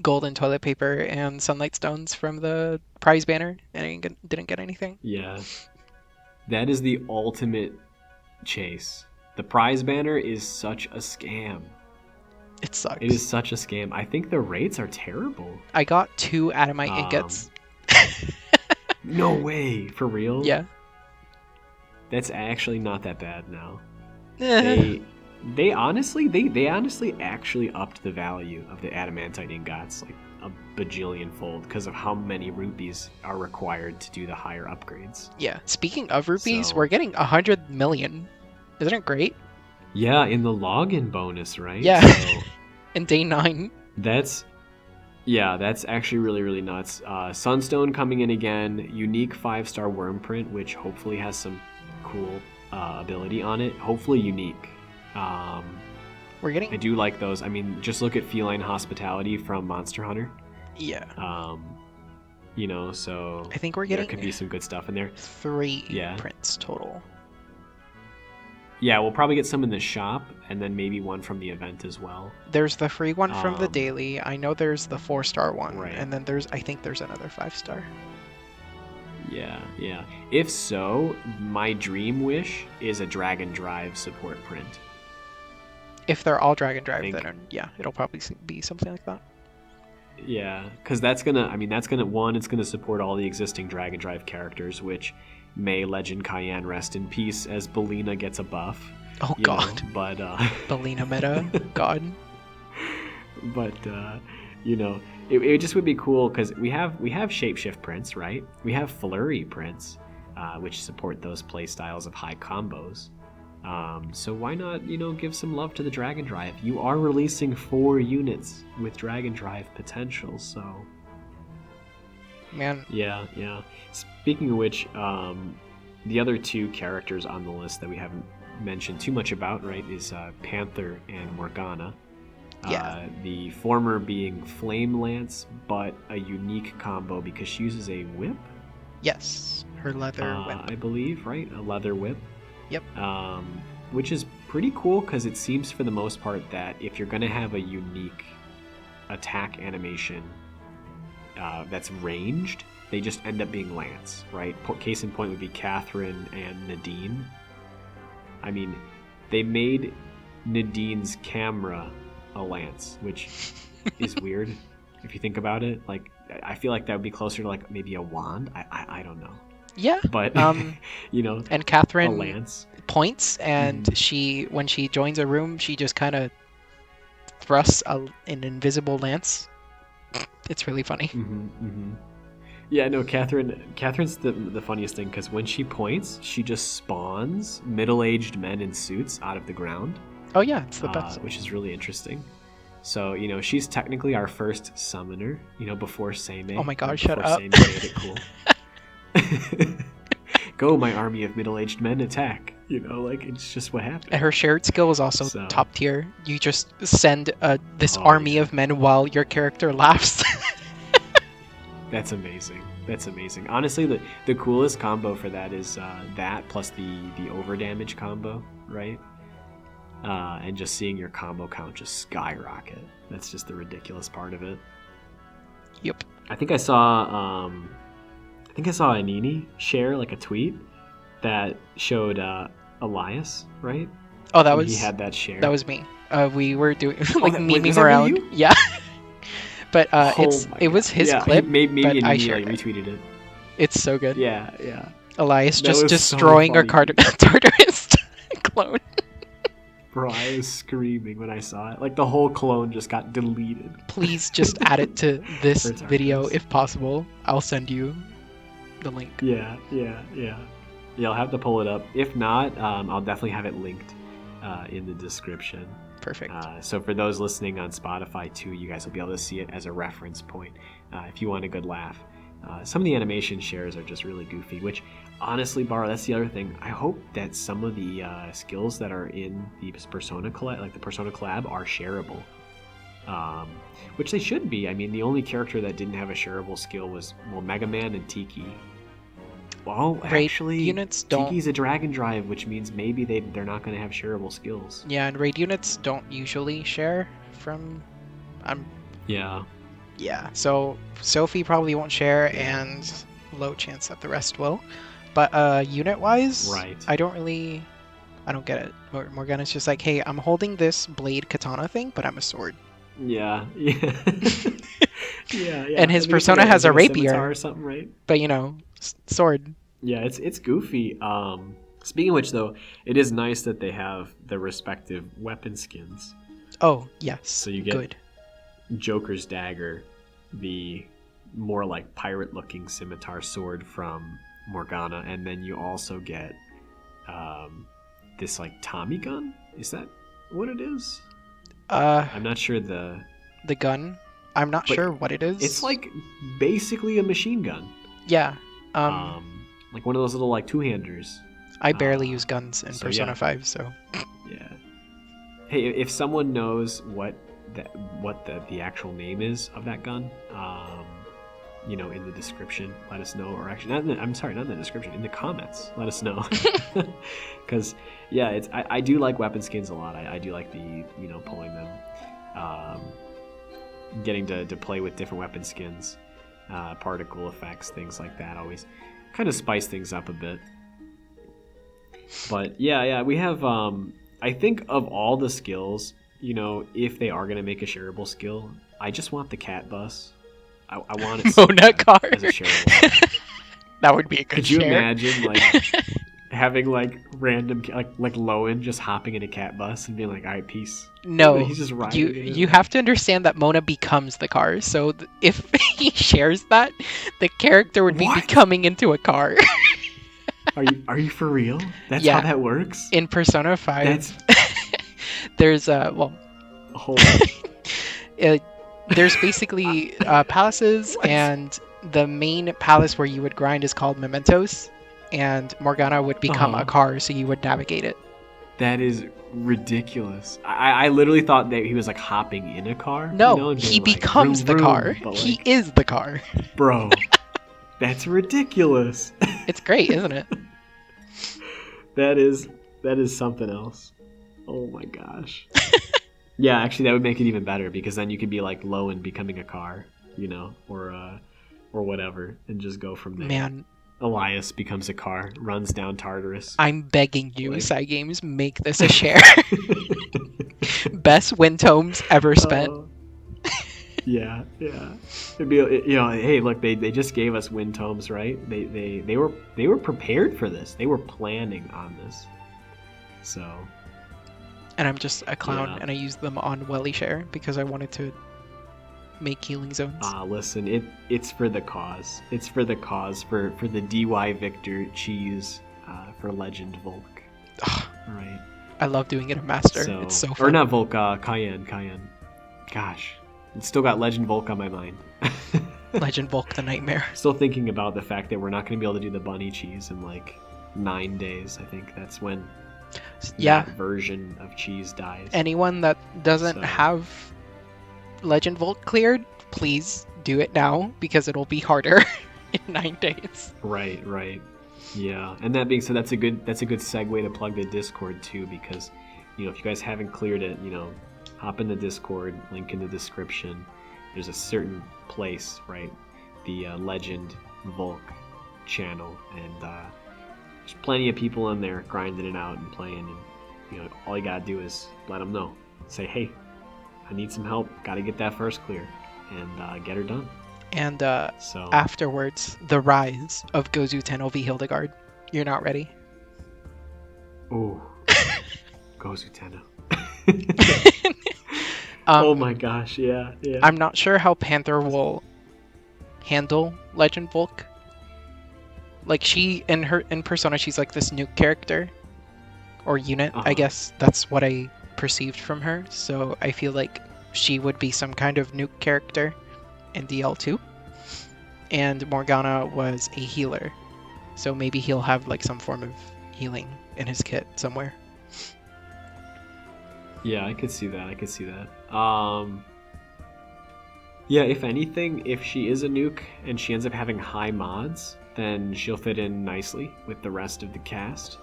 [SPEAKER 2] golden toilet paper and sunlight stones from the prize banner, and I didn't get anything.
[SPEAKER 1] Yeah, that is the ultimate chase. The prize banner is such a scam.
[SPEAKER 2] It sucks.
[SPEAKER 1] It is such a scam. I think the rates are terrible.
[SPEAKER 2] I got 2 Adamite ingots.
[SPEAKER 1] No way, for real?
[SPEAKER 2] Yeah.
[SPEAKER 1] That's actually not that bad now.
[SPEAKER 2] Eh.
[SPEAKER 1] They honestly actually upped the value of the adamantite ingots like a bajillion fold because of how many rupees are required to do the higher upgrades.
[SPEAKER 2] Yeah. Speaking of rupees,
[SPEAKER 1] So-
[SPEAKER 2] we're getting 100 million. Isn't it great?
[SPEAKER 1] Yeah, in the login bonus, right?
[SPEAKER 2] Yeah.
[SPEAKER 1] So
[SPEAKER 2] In day 9.
[SPEAKER 1] that's actually really nuts. Sunstone coming in again, unique 5-star worm print, which hopefully has some cool ability on it. Hopefully unique.
[SPEAKER 2] We're getting.
[SPEAKER 1] I do like those. I mean, just look at Feline Hospitality from Monster Hunter.
[SPEAKER 2] Yeah.
[SPEAKER 1] So
[SPEAKER 2] I think we're
[SPEAKER 1] there
[SPEAKER 2] getting
[SPEAKER 1] could be some good stuff in there.
[SPEAKER 2] 3 prints total.
[SPEAKER 1] Yeah, we'll probably get some in the shop, and then maybe one from the event as well.
[SPEAKER 2] There's the free one from the
[SPEAKER 1] Um,
[SPEAKER 2] daily. I know there's the 4-star one,
[SPEAKER 1] Right.
[SPEAKER 2] and then I think there's another 5-star.
[SPEAKER 1] Yeah. If so, my dream wish is a Dragon Drive support print.
[SPEAKER 2] If they're all Dragon Drive,
[SPEAKER 1] think-
[SPEAKER 2] then yeah, it'll probably be something like that.
[SPEAKER 1] Yeah, because it's gonna support all the existing Dragon Drive characters, which may Legend Cayenne rest in peace as Belina gets a buff.
[SPEAKER 2] Oh
[SPEAKER 1] you
[SPEAKER 2] god.
[SPEAKER 1] know, but
[SPEAKER 2] Belina meta. God.
[SPEAKER 1] but it just would be cool because we have shapeshift prints, right? We have flurry prints, which support those play styles of high combos. So why not give some love to the Dragon Drive? You are releasing 4 units with Dragon Drive potential, so
[SPEAKER 2] Man,
[SPEAKER 1] yeah. Speaking of which, the other 2 characters on the list that we haven't mentioned too much about, right, is Panther and Morgana.
[SPEAKER 2] Yeah.
[SPEAKER 1] The former being Flame Lance, but a unique combo because she uses a whip.
[SPEAKER 2] yes. Her leather whip.
[SPEAKER 1] I believe, right? A leather whip.
[SPEAKER 2] Yep.
[SPEAKER 1] which is pretty cool because it seems for the most part that if you're going to have a unique attack animation that's ranged, they just end up being Lance, right? Case in point would be Catherine and Nadine. I mean, they made Nadine's camera a Lance, which is weird if you think about it. Like, I feel like that would be closer to like maybe a wand. I don't know.
[SPEAKER 2] Yeah.
[SPEAKER 1] But you know,
[SPEAKER 2] and Catherine
[SPEAKER 1] a lance
[SPEAKER 2] points, and when she joins a room, she just kind of thrusts an invisible lance. It's really funny.
[SPEAKER 1] Yeah, no, Catherine's the funniest thing because when she points, she just spawns middle-aged men in suits out of the ground.
[SPEAKER 2] Oh yeah, it's the best.
[SPEAKER 1] Which is really interesting. So, you know, she's technically our first summoner, you know, before Seimei.
[SPEAKER 2] Oh my god, shut up.
[SPEAKER 1] Seimei made it cool. Go, my army of middle-aged men, attack. You know, like, it's just what happened.
[SPEAKER 2] And her shared skill is also top tier. You just send this army of men while your character laughs.
[SPEAKER 1] That's amazing. That's amazing. Honestly, the coolest combo for that is that plus the overdamage combo, right? And just seeing your combo count just skyrocket. That's just the ridiculous part of it.
[SPEAKER 2] Yep.
[SPEAKER 1] I think I saw Anini share like a tweet that showed ELIAS, right?
[SPEAKER 2] Oh, that was
[SPEAKER 1] he had that share.
[SPEAKER 2] That was me. We were doing like memeing
[SPEAKER 1] around.
[SPEAKER 2] Really you? Yeah. But it was his clip.
[SPEAKER 1] Maybe
[SPEAKER 2] but I
[SPEAKER 1] shared
[SPEAKER 2] shared
[SPEAKER 1] retweeted it.
[SPEAKER 2] It's so good.
[SPEAKER 1] Yeah.
[SPEAKER 2] ELIAS
[SPEAKER 1] That
[SPEAKER 2] just
[SPEAKER 1] was
[SPEAKER 2] destroying
[SPEAKER 1] so
[SPEAKER 2] our Tartarus clone.
[SPEAKER 1] Bro, I was screaming when I saw it. Like, the whole clone just got deleted.
[SPEAKER 2] Please just add it to this video if possible. I'll send you the link.
[SPEAKER 1] Yeah, I'll have to pull it up. If not, I'll definitely have it linked in the description.
[SPEAKER 2] Perfect.
[SPEAKER 1] So for those listening on Spotify too, you guys will be able to see it as a reference point if you want a good laugh. Some of the animation shares are just really goofy, which honestly, Bara, that's the other thing. I hope that some of the skills that are in the Persona Collab, like the Persona Collab, are shareable. Which they should be. I mean, the only character that didn't have a shareable skill was, well, Mega Man and Tiki. Well, actually,
[SPEAKER 2] units don't...
[SPEAKER 1] Tiki's a Dragon Drive, which means maybe they're not going to have shareable skills.
[SPEAKER 2] Yeah, and raid units don't usually share from...
[SPEAKER 1] Yeah.
[SPEAKER 2] Yeah, so Sophie probably won't share, and low chance that the rest will. But unit-wise,
[SPEAKER 1] right.
[SPEAKER 2] I don't get it. Morgana's just like, hey, I'm holding this blade katana thing, but I'm a sword.
[SPEAKER 1] Yeah.
[SPEAKER 2] And his persona has a rapier
[SPEAKER 1] or something, right?
[SPEAKER 2] But you know, sword.
[SPEAKER 1] Yeah, it's goofy. Speaking of which, though, it is nice that they have the respective weapon skins.
[SPEAKER 2] Oh yes.
[SPEAKER 1] So you get Joker's dagger, the more like pirate-looking scimitar sword from Morgana, and then you also get this like Tommy gun. Is that what it is? I'm not sure the
[SPEAKER 2] gun. I'm not sure what it is.
[SPEAKER 1] It's like basically a machine gun.
[SPEAKER 2] Yeah.
[SPEAKER 1] Like one of those little like two-handers.
[SPEAKER 2] I barely use guns in Persona 5, so.
[SPEAKER 1] Yeah. Hey, if someone knows what the actual name is of that gun, you know, in the description, let us know. Or actually, not in the description, in the comments, let us know. Because yeah, I do like weapon skins a lot. I do like pulling them, getting to play with different weapon skins, particle effects, things like that. Always kind of spice things up a bit. But yeah, we have. I think of all the skills, you know, if they are going to make a shareable skill, I just want the cat bus. I want it
[SPEAKER 2] Mona car
[SPEAKER 1] as a shareable.
[SPEAKER 2] That would be a good
[SPEAKER 1] Could you imagine, like, having, like, random, like Lowen just hopping in a cat bus and being like, all right, peace.
[SPEAKER 2] No,
[SPEAKER 1] he's just riding
[SPEAKER 2] you have to understand that Mona becomes the car. So if he shares that, the character would be becoming into a car.
[SPEAKER 1] Are you for real? That's how that works?
[SPEAKER 2] In Persona 5, there's there's basically palaces, and the main palace where you would grind is called Mementos, and Morgana would become a car, so you would navigate it.
[SPEAKER 1] That is ridiculous. I literally thought that he was like hopping in a car.
[SPEAKER 2] No,
[SPEAKER 1] you know,
[SPEAKER 2] he becomes the car. He is the car.
[SPEAKER 1] Bro, that's ridiculous.
[SPEAKER 2] It's great, isn't it?
[SPEAKER 1] That is That is something else. Oh my gosh. Yeah, actually, that would make it even better because then you could be like Lowen becoming a car, or whatever, and just go from there.
[SPEAKER 2] Man,
[SPEAKER 1] Elias becomes a car, runs down Tartarus.
[SPEAKER 2] I'm begging you, Cygames, make this a share. Best win tomes ever spent.
[SPEAKER 1] Yeah. It'd be, hey, look, they just gave us win tomes, right? They were prepared for this. They were planning on this. So.
[SPEAKER 2] And I'm just a clown, and I used them on Welly Share because I wanted to make healing zones.
[SPEAKER 1] Listen, it's for the cause. It's for the cause, for the DY Victor cheese, for Legend Volk. Right.
[SPEAKER 2] I love doing it in Master. It's so fun.
[SPEAKER 1] Or not Volk, Cayenne. Gosh, it's still got Legend Volk on my mind.
[SPEAKER 2] Legend Volk the Nightmare.
[SPEAKER 1] Still thinking about the fact that we're not going to be able to do the bunny cheese in like 9 days. I think that's when that version of cheese dies.
[SPEAKER 2] Anyone that doesn't have Legend Volk cleared, please do it now because it'll be harder in 9 days.
[SPEAKER 1] Right. Yeah, and that being said, that's a good segue to plug the Discord too, because if you guys haven't cleared it, hop in the Discord, link in the description. There's a certain place, right? The Legend Volk channel, and there's plenty of people in there grinding it out and playing, and all you gotta do is let them know. Say, hey, I need some help. Gotta get that first clear, and get her done.
[SPEAKER 2] And afterwards, the rise of Gozu Tenno Hildegard. You're not ready?
[SPEAKER 1] Ooh. Gozu Tenno. Oh my gosh, yeah.
[SPEAKER 2] I'm not sure how Panther will handle Legend Volk. Like, she, in Persona, she's like this nuke character. Or unit, I guess. That's what I perceived from her. So I feel like she would be some kind of nuke character in DL2, and Morgana was a healer, so maybe he'll have like some form of healing in his kit somewhere.
[SPEAKER 1] Yeah, I could see that. Yeah, if anything, if she is a nuke and she ends up having high mods, then she'll fit in nicely with the rest of the cast.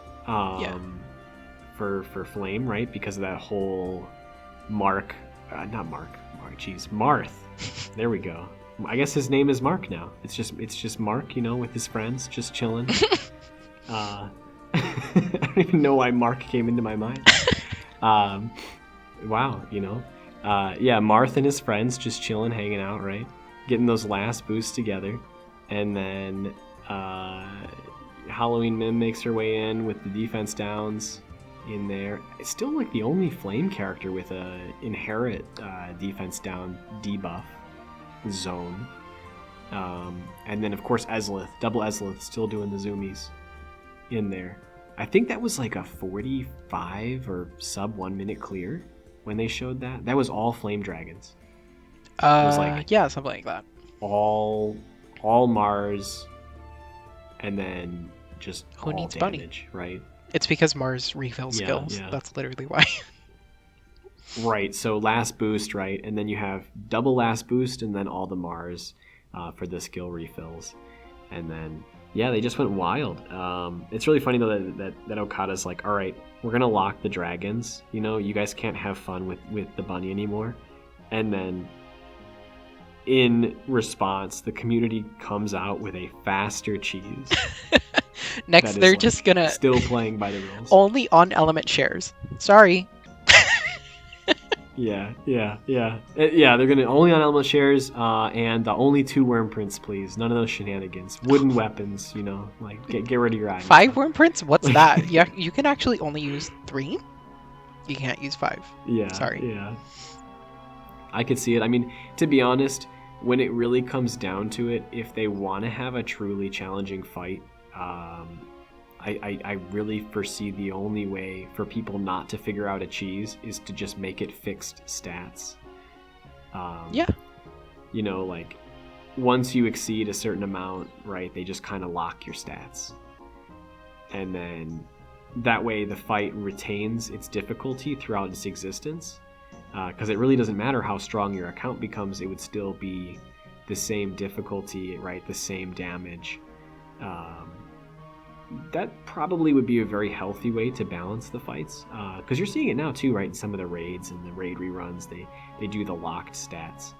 [SPEAKER 1] For Flame, right? Because of that whole Marth. There we go. I guess his name is Mark now. It's just Mark, with his friends, just chilling. I don't even know why Mark came into my mind. Wow, Marth and his friends just chilling, hanging out, right? Getting those last boosts together, and then Halloween Mim makes her way in with the defense downs in there. It's still like the only Flame character with a inherit defense down debuff zone. And then of course Ezlith, double Ezlith, still doing the zoomies in there. I think that was like a 45 or sub 1 minute clear when they showed that. That was all Flame Dragons. It was like
[SPEAKER 2] something like that.
[SPEAKER 1] All Mars, and then just
[SPEAKER 2] who
[SPEAKER 1] all
[SPEAKER 2] needs
[SPEAKER 1] damage,
[SPEAKER 2] Bunny?
[SPEAKER 1] Right?
[SPEAKER 2] It's because Mars refills skills. Yeah. That's literally why.
[SPEAKER 1] Right, so last boost, right? And then you have double last boost and then all the Mars for the skill refills. And then, they just went wild. It's really funny, though, that Okada's like, all right, we're going to lock the dragons. You guys can't have fun with the bunny anymore. And then, in response, the community comes out with a faster cheese.
[SPEAKER 2] Next, they're just going to...
[SPEAKER 1] Still playing by the rules.
[SPEAKER 2] Only on element shares. Sorry.
[SPEAKER 1] Yeah. They're gonna only on element shares, and only 2 worm prints, please. None of those shenanigans. Wooden weapons, like get rid of your eye.
[SPEAKER 2] 5 worm prints? What's that? Yeah, you can actually only use 3. You can't use 5.
[SPEAKER 1] Yeah.
[SPEAKER 2] Sorry.
[SPEAKER 1] Yeah. I could see it. I mean, to be honest, when it really comes down to it, if they want to have a truly challenging fight, I really foresee the only way for people not to figure out a cheese is to just make it fixed stats. Like once you exceed a certain amount, right, they just kind of lock your stats. And then that way the fight retains its difficulty throughout its existence. Because it really doesn't matter how strong your account becomes, it would still be the same difficulty, right, the same damage. that probably would be a very healthy way to balance the fights, because you're seeing it now too, right? In some of the raids and the raid reruns, they do the locked stats.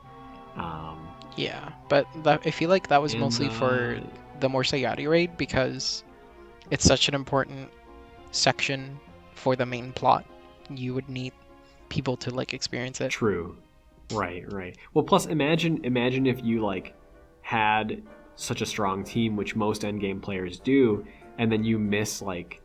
[SPEAKER 2] Yeah, but I feel like that was mostly for the Morsayati raid because it's such an important section for the main plot. You would need people to like experience it.
[SPEAKER 1] True. Right. Well, plus imagine if you like had such a strong team, which most endgame players do, and then you miss like,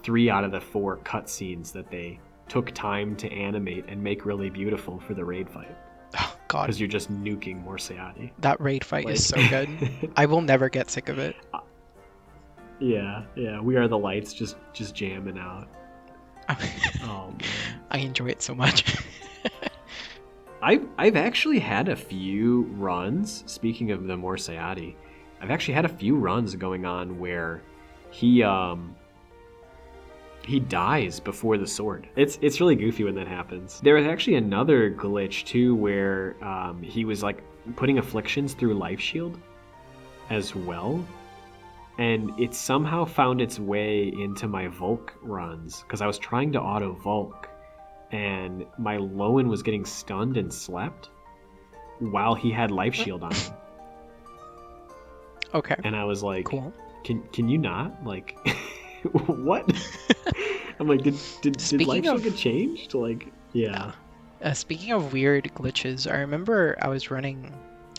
[SPEAKER 1] 3 out of the 4 cutscenes that they took time to animate and make really beautiful for the raid fight.
[SPEAKER 2] Oh God!
[SPEAKER 1] Because you're just nuking Morsayati.
[SPEAKER 2] That raid fight is so good. I will never get sick of it.
[SPEAKER 1] Yeah. We Are the Lights just jamming out. Oh man,
[SPEAKER 2] I enjoy it so much.
[SPEAKER 1] I've actually had a few runs. Speaking of the Morsayati, I've actually had a few runs going on where he dies before the sword. It's really goofy when that happens. There was actually another glitch too where he was like putting afflictions through life shield as well, and it somehow found its way into my Volk runs because I was trying to auto Volk, and my Lowen was getting stunned and slept while he had life shield on him.
[SPEAKER 2] Okay.
[SPEAKER 1] And I was like,
[SPEAKER 2] cool.
[SPEAKER 1] Can you not like? What? I'm like, did life shield get changed? Like, yeah.
[SPEAKER 2] Speaking of weird glitches, I remember I was running,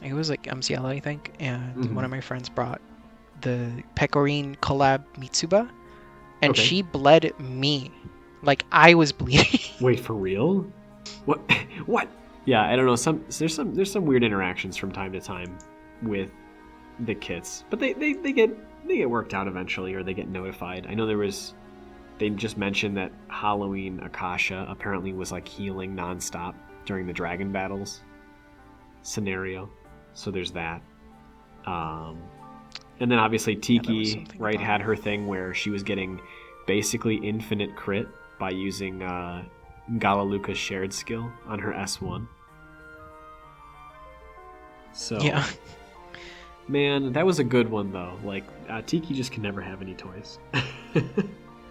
[SPEAKER 2] it was like MCL, I think, and one of my friends brought the Pecorine Collab Mitsuba, and she bled me. Like, I was bleeding. Wait,
[SPEAKER 1] for real? What? What? Yeah, I don't know. There's some weird interactions from time to time with the kits, but they get worked out eventually, or they get notified. I know they just mentioned that Halloween Akasha apparently was like healing nonstop during the dragon battles scenario. So there's that. And then obviously Tiki, right, had her thing where she was getting basically infinite crit by using Galaluka's shared skill on her S1. So yeah. Man, that was a good one though. Like, Tiki just can never have any toys.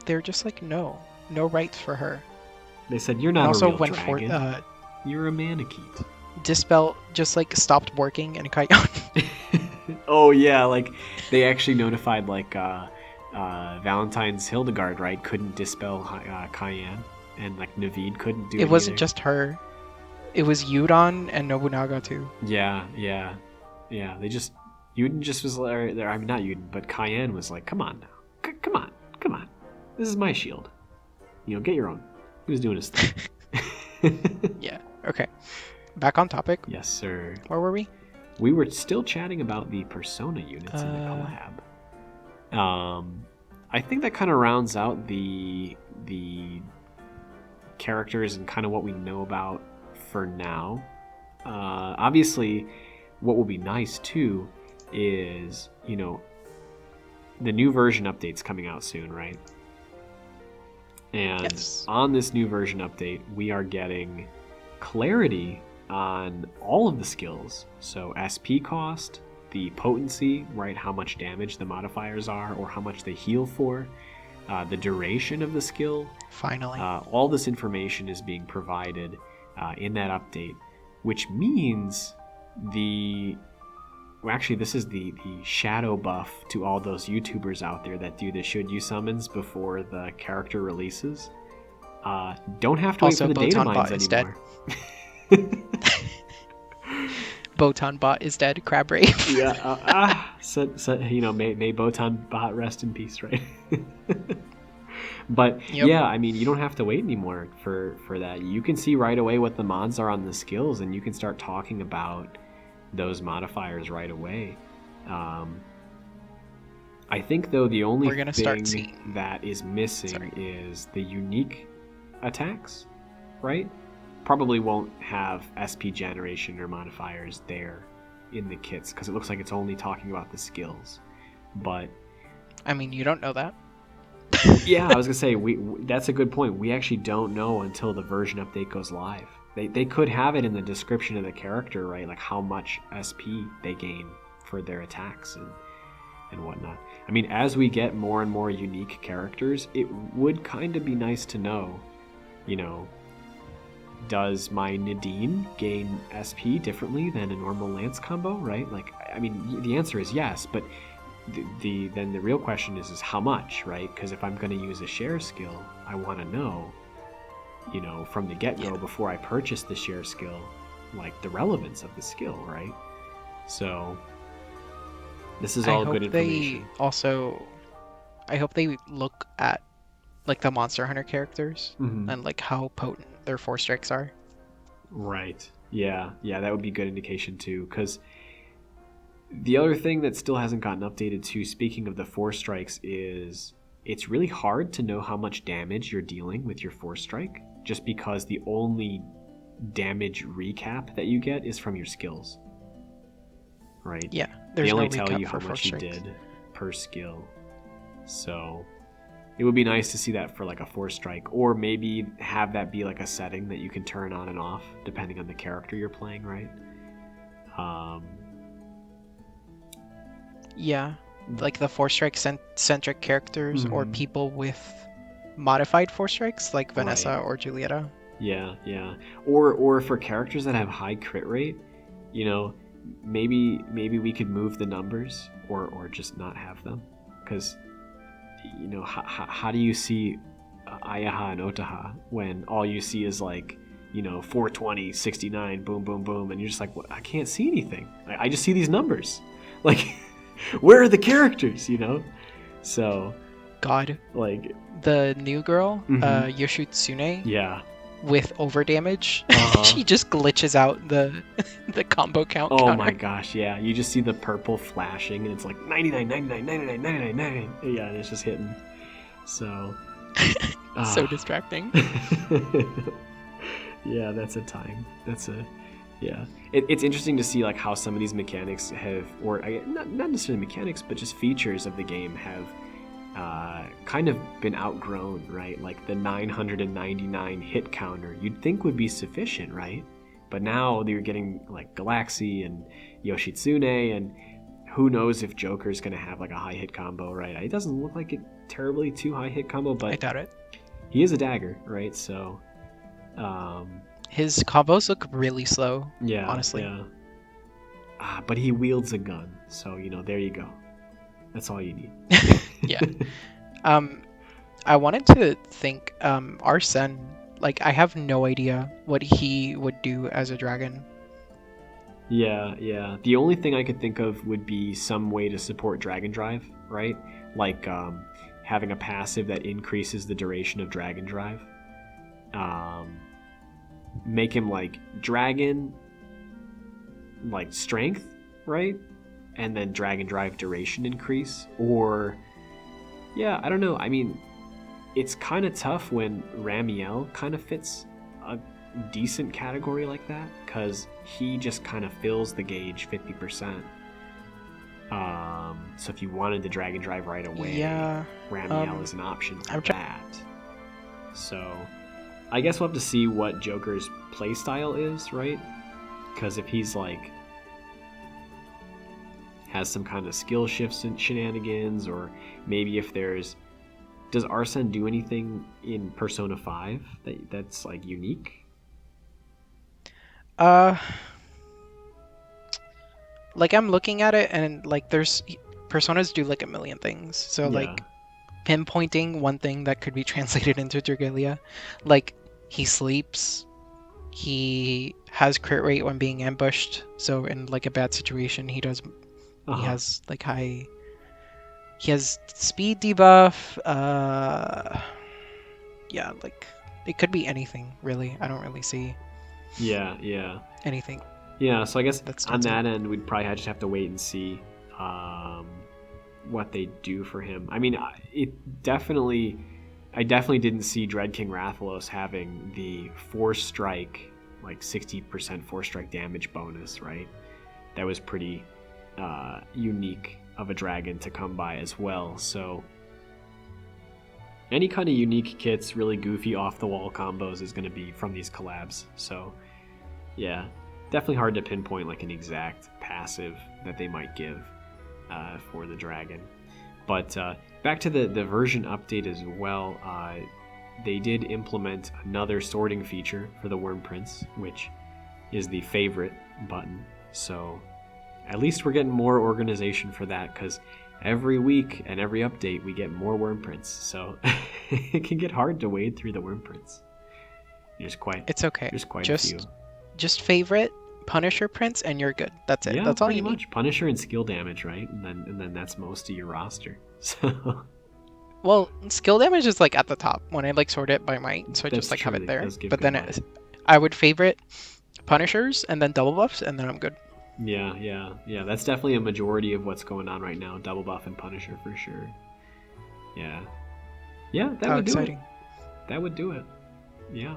[SPEAKER 2] They're just like, no rights for her.
[SPEAKER 1] They said, you're not a real dragon. You're a Manakete.
[SPEAKER 2] Dispel just like stopped working in Kayan.
[SPEAKER 1] Oh yeah, like they actually notified like Valentine's Hildegard, right? Couldn't dispel Cayenne, and like Naveed couldn't do it.
[SPEAKER 2] It wasn't
[SPEAKER 1] either.
[SPEAKER 2] Just her. It was Yudon and Nobunaga too.
[SPEAKER 1] Yeah. They just Yuden just was there. I mean, not Yuden, but Cayenne was like, "Come on now, come on. This is my shield. Get your own." He was doing his thing.
[SPEAKER 2] Yeah. Okay. Back on topic.
[SPEAKER 1] Yes, sir.
[SPEAKER 2] Where were we?
[SPEAKER 1] We were still chatting about the Persona units in the collab. I think that kind of rounds out the characters and kind of what we know about for now. Obviously, what will be nice too is, the new version update's coming out soon, right? And on this new version update, we are getting clarity on all of the skills. So SP cost, the potency, right, how much damage the modifiers are or how much they heal for, the duration of the skill.
[SPEAKER 2] Finally.
[SPEAKER 1] All this information is being provided in that update, which means this is the shadow buff to all those YouTubers out there that do the should you summons before the character releases. Don't have to wait for the data mines anymore.
[SPEAKER 2] Botan Bot is dead. Crab Rave.
[SPEAKER 1] Yeah. May Botan Bot rest in peace, right? But yeah, I mean, you don't have to wait anymore for that. You can see right away what the mods are on the skills, and you can start talking about those modifiers right away. I think though the only thing that is missing is the unique attacks, right? Probably won't have SP generation or modifiers there in the kits because it looks like it's only talking about the skills. But
[SPEAKER 2] I mean, you don't know that.
[SPEAKER 1] Yeah, I was gonna say that's a good point. We actually don't know until the version update goes live. They could have it in the description of the character, right? Like how much SP they gain for their attacks and whatnot. I mean, as we get more and more unique characters, it would kind of be nice to know, you know, does my Nadine gain SP differently than a normal Lance combo, right? Like, I mean, the answer is yes, but then the real question is how much, right? Because if I'm going to use a share skill, I want to know, you know, from the get-go before I purchase the share skill, like the relevance of the skill, right? So this is all good information.
[SPEAKER 2] I hope they look at like the Monster Hunter characters and like how potent their 4 strikes are.
[SPEAKER 1] Right. Yeah, that would be good indication too, because the other thing that still hasn't gotten updated too, speaking of the 4 strikes, is it's really hard to know how much damage you're dealing with your 4 strike, just because the only damage recap that you get is from your skills. Right?
[SPEAKER 2] Yeah,
[SPEAKER 1] they only tell you how much you did per skill. So it would be nice to see that for like a 4 strike, or maybe have that be like a setting that you can turn on and off depending on the character you're playing, right?
[SPEAKER 2] Yeah, like the 4 strike centric characters or people with modified 4 strikes like Vanessa or Julieta.
[SPEAKER 1] Yeah. Or for characters that have high crit rate, you know, maybe we could move the numbers or just not have them, because you know, how do you see Ayaha and Otaha when all you see is like, you know, 420, 69, boom, boom, boom, and you're just like, well, I can't see anything. I just see these numbers. Like, where are the characters, you know? So,
[SPEAKER 2] God,
[SPEAKER 1] like
[SPEAKER 2] the new girl, Yoshitsune.
[SPEAKER 1] Yeah.
[SPEAKER 2] With overdamage, she just glitches out the combo count.
[SPEAKER 1] Oh
[SPEAKER 2] counter.
[SPEAKER 1] My gosh, yeah. You just see the purple flashing, and it's like 99, 99, 99, 99, 99. Yeah, and it's just hitting. So...
[SPEAKER 2] so distracting.
[SPEAKER 1] Yeah, that's a time. Yeah. It's interesting to see like how some of these mechanics have, or not necessarily mechanics, but just features of the game have kind of been outgrown, right? Like the 999 hit counter you'd think would be sufficient, right? But now you're getting like Galaxy and Yoshitsune, and who knows if Joker's going to have like a high hit combo, right? It doesn't look like it terribly too high hit combo, but
[SPEAKER 2] I doubt it.
[SPEAKER 1] He is a dagger, right? So
[SPEAKER 2] his combos look really slow, honestly.
[SPEAKER 1] Yeah. But he wields a gun, so you know, there you go. That's all you need.
[SPEAKER 2] Yeah. I wanted to think Arsene, like I have no idea what he would do as a dragon.
[SPEAKER 1] Yeah. The only thing I could think of would be some way to support Dragon Drive, right? Like having a passive that increases the duration of Dragon Drive. Make him like Dragon, like strength, right? And then Dragon Drive duration increase. Or, yeah, I don't know. I mean, it's kind of tough when Ramiel kind of fits a decent category like that, because he just kind of fills the gauge 50%. So if you wanted the Dragon Drive right away, Ramiel is an option for that. So I guess we'll have to see what Joker's playstyle is, right? Because if he's like has some kind of skill shifts and shenanigans, or maybe if there's... Does Arsene do anything in Persona 5 that's like unique?
[SPEAKER 2] Like I'm looking at it and like there's Personas do like a million things. So like pinpointing one thing that could be translated into Dragalia, like he sleeps, he has crit rate when being ambushed. So in like a bad situation, he has like high. He has speed debuff. Yeah, like it could be anything really. I don't really see.
[SPEAKER 1] Yeah.
[SPEAKER 2] Anything.
[SPEAKER 1] Yeah, so I guess on that end, we'd probably just have to wait and see what they do for him. I mean, I definitely didn't see Dread King Rathalos having the 4-strike, like 60% 4-strike damage bonus, right? That was pretty unique of a dragon to come by as well. So any kind of unique kits, really goofy off-the-wall combos is going to be from these collabs. So yeah, definitely hard to pinpoint like an exact passive that they might give. for the dragon. But back to the version update as well. They did implement another sorting feature for the Worm Prince, which is the favorite button. So at least we're getting more organization for that, because every week and every update we get more Worm Prince. So it can get hard to wade through the Worm Prince.
[SPEAKER 2] It's okay.
[SPEAKER 1] There's quite a few.
[SPEAKER 2] Just favorite Punisher Prince and you're good. That's it.
[SPEAKER 1] Yeah,
[SPEAKER 2] that's all you
[SPEAKER 1] pretty much.
[SPEAKER 2] need.
[SPEAKER 1] Punisher and skill damage, right? And then that's most of your roster. So
[SPEAKER 2] Well, skill damage is like at the top when I like sort it by might, so I just like have it there. But then I would favorite Punishers and then double buffs, and then I'm good.
[SPEAKER 1] Yeah. That's definitely a majority of what's going on right now. Double buff and Punisher for sure. Yeah, that would do it. That would do it. Yeah.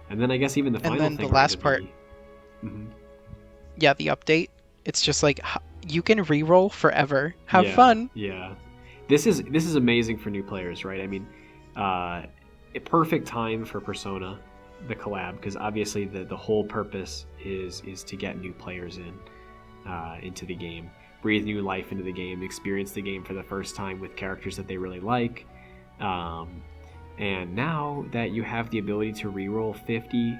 [SPEAKER 1] And then I guess even the final thing.
[SPEAKER 2] And then the last part. Yeah, the update. It's just like you can reroll forever. Have fun.
[SPEAKER 1] Yeah. This is amazing for new players, right? I mean, a perfect time for Persona, the collab, because obviously the whole purpose is to get new players into the game, breathe new life into the game, experience the game for the first time with characters that they really like. And now that you have the ability to reroll 50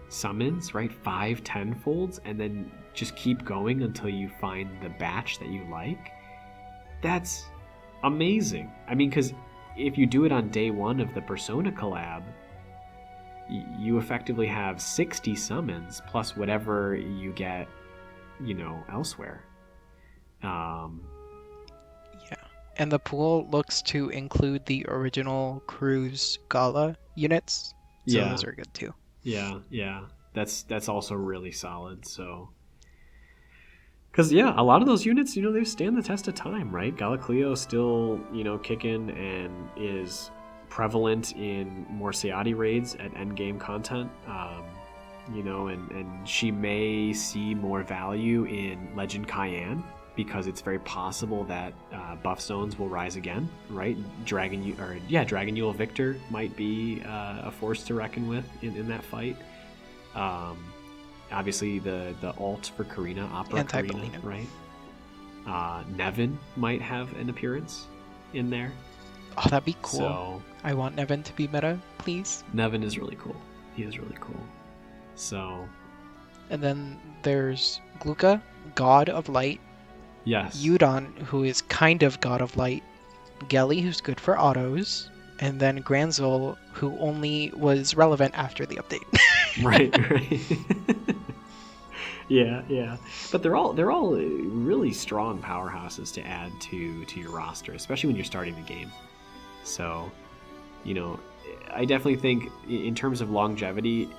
[SPEAKER 1] summons, right, 5 10-folds, and then just keep going until you find the batch that you like, that's amazing. I mean, because if you do it on day one of the Persona collab, you effectively have 60 summons plus whatever you get, elsewhere.
[SPEAKER 2] Yeah, and the pool looks to include the original Cruise Gala units, so those are good too.
[SPEAKER 1] Yeah, that's also really solid. So, because a lot of those units, they stand the test of time, right? Galacleo still, kicking and is prevalent in more Seati raids at endgame content. And she may see more value in Legend Cayenne, because it's very possible that buff zones will rise again, right? Dragon Yule Victor might be a force to reckon with in that fight. Obviously the alt for Karina, Opera Karina, right? Nevin might have an appearance in there.
[SPEAKER 2] Oh, that'd be cool.
[SPEAKER 1] So,
[SPEAKER 2] I want Nevin to be meta, please.
[SPEAKER 1] Nevin is really cool. He is really cool. So.
[SPEAKER 2] And then there's Gluka, God of Light.
[SPEAKER 1] Yes.
[SPEAKER 2] Yudon, who is kind of God of Light. Gelly, who's good for autos. And then Granzul, who only was relevant after the update.
[SPEAKER 1] Right. Yeah. But they're all really strong powerhouses to add to your roster, especially when you're starting the game. So, I definitely think in terms of longevity,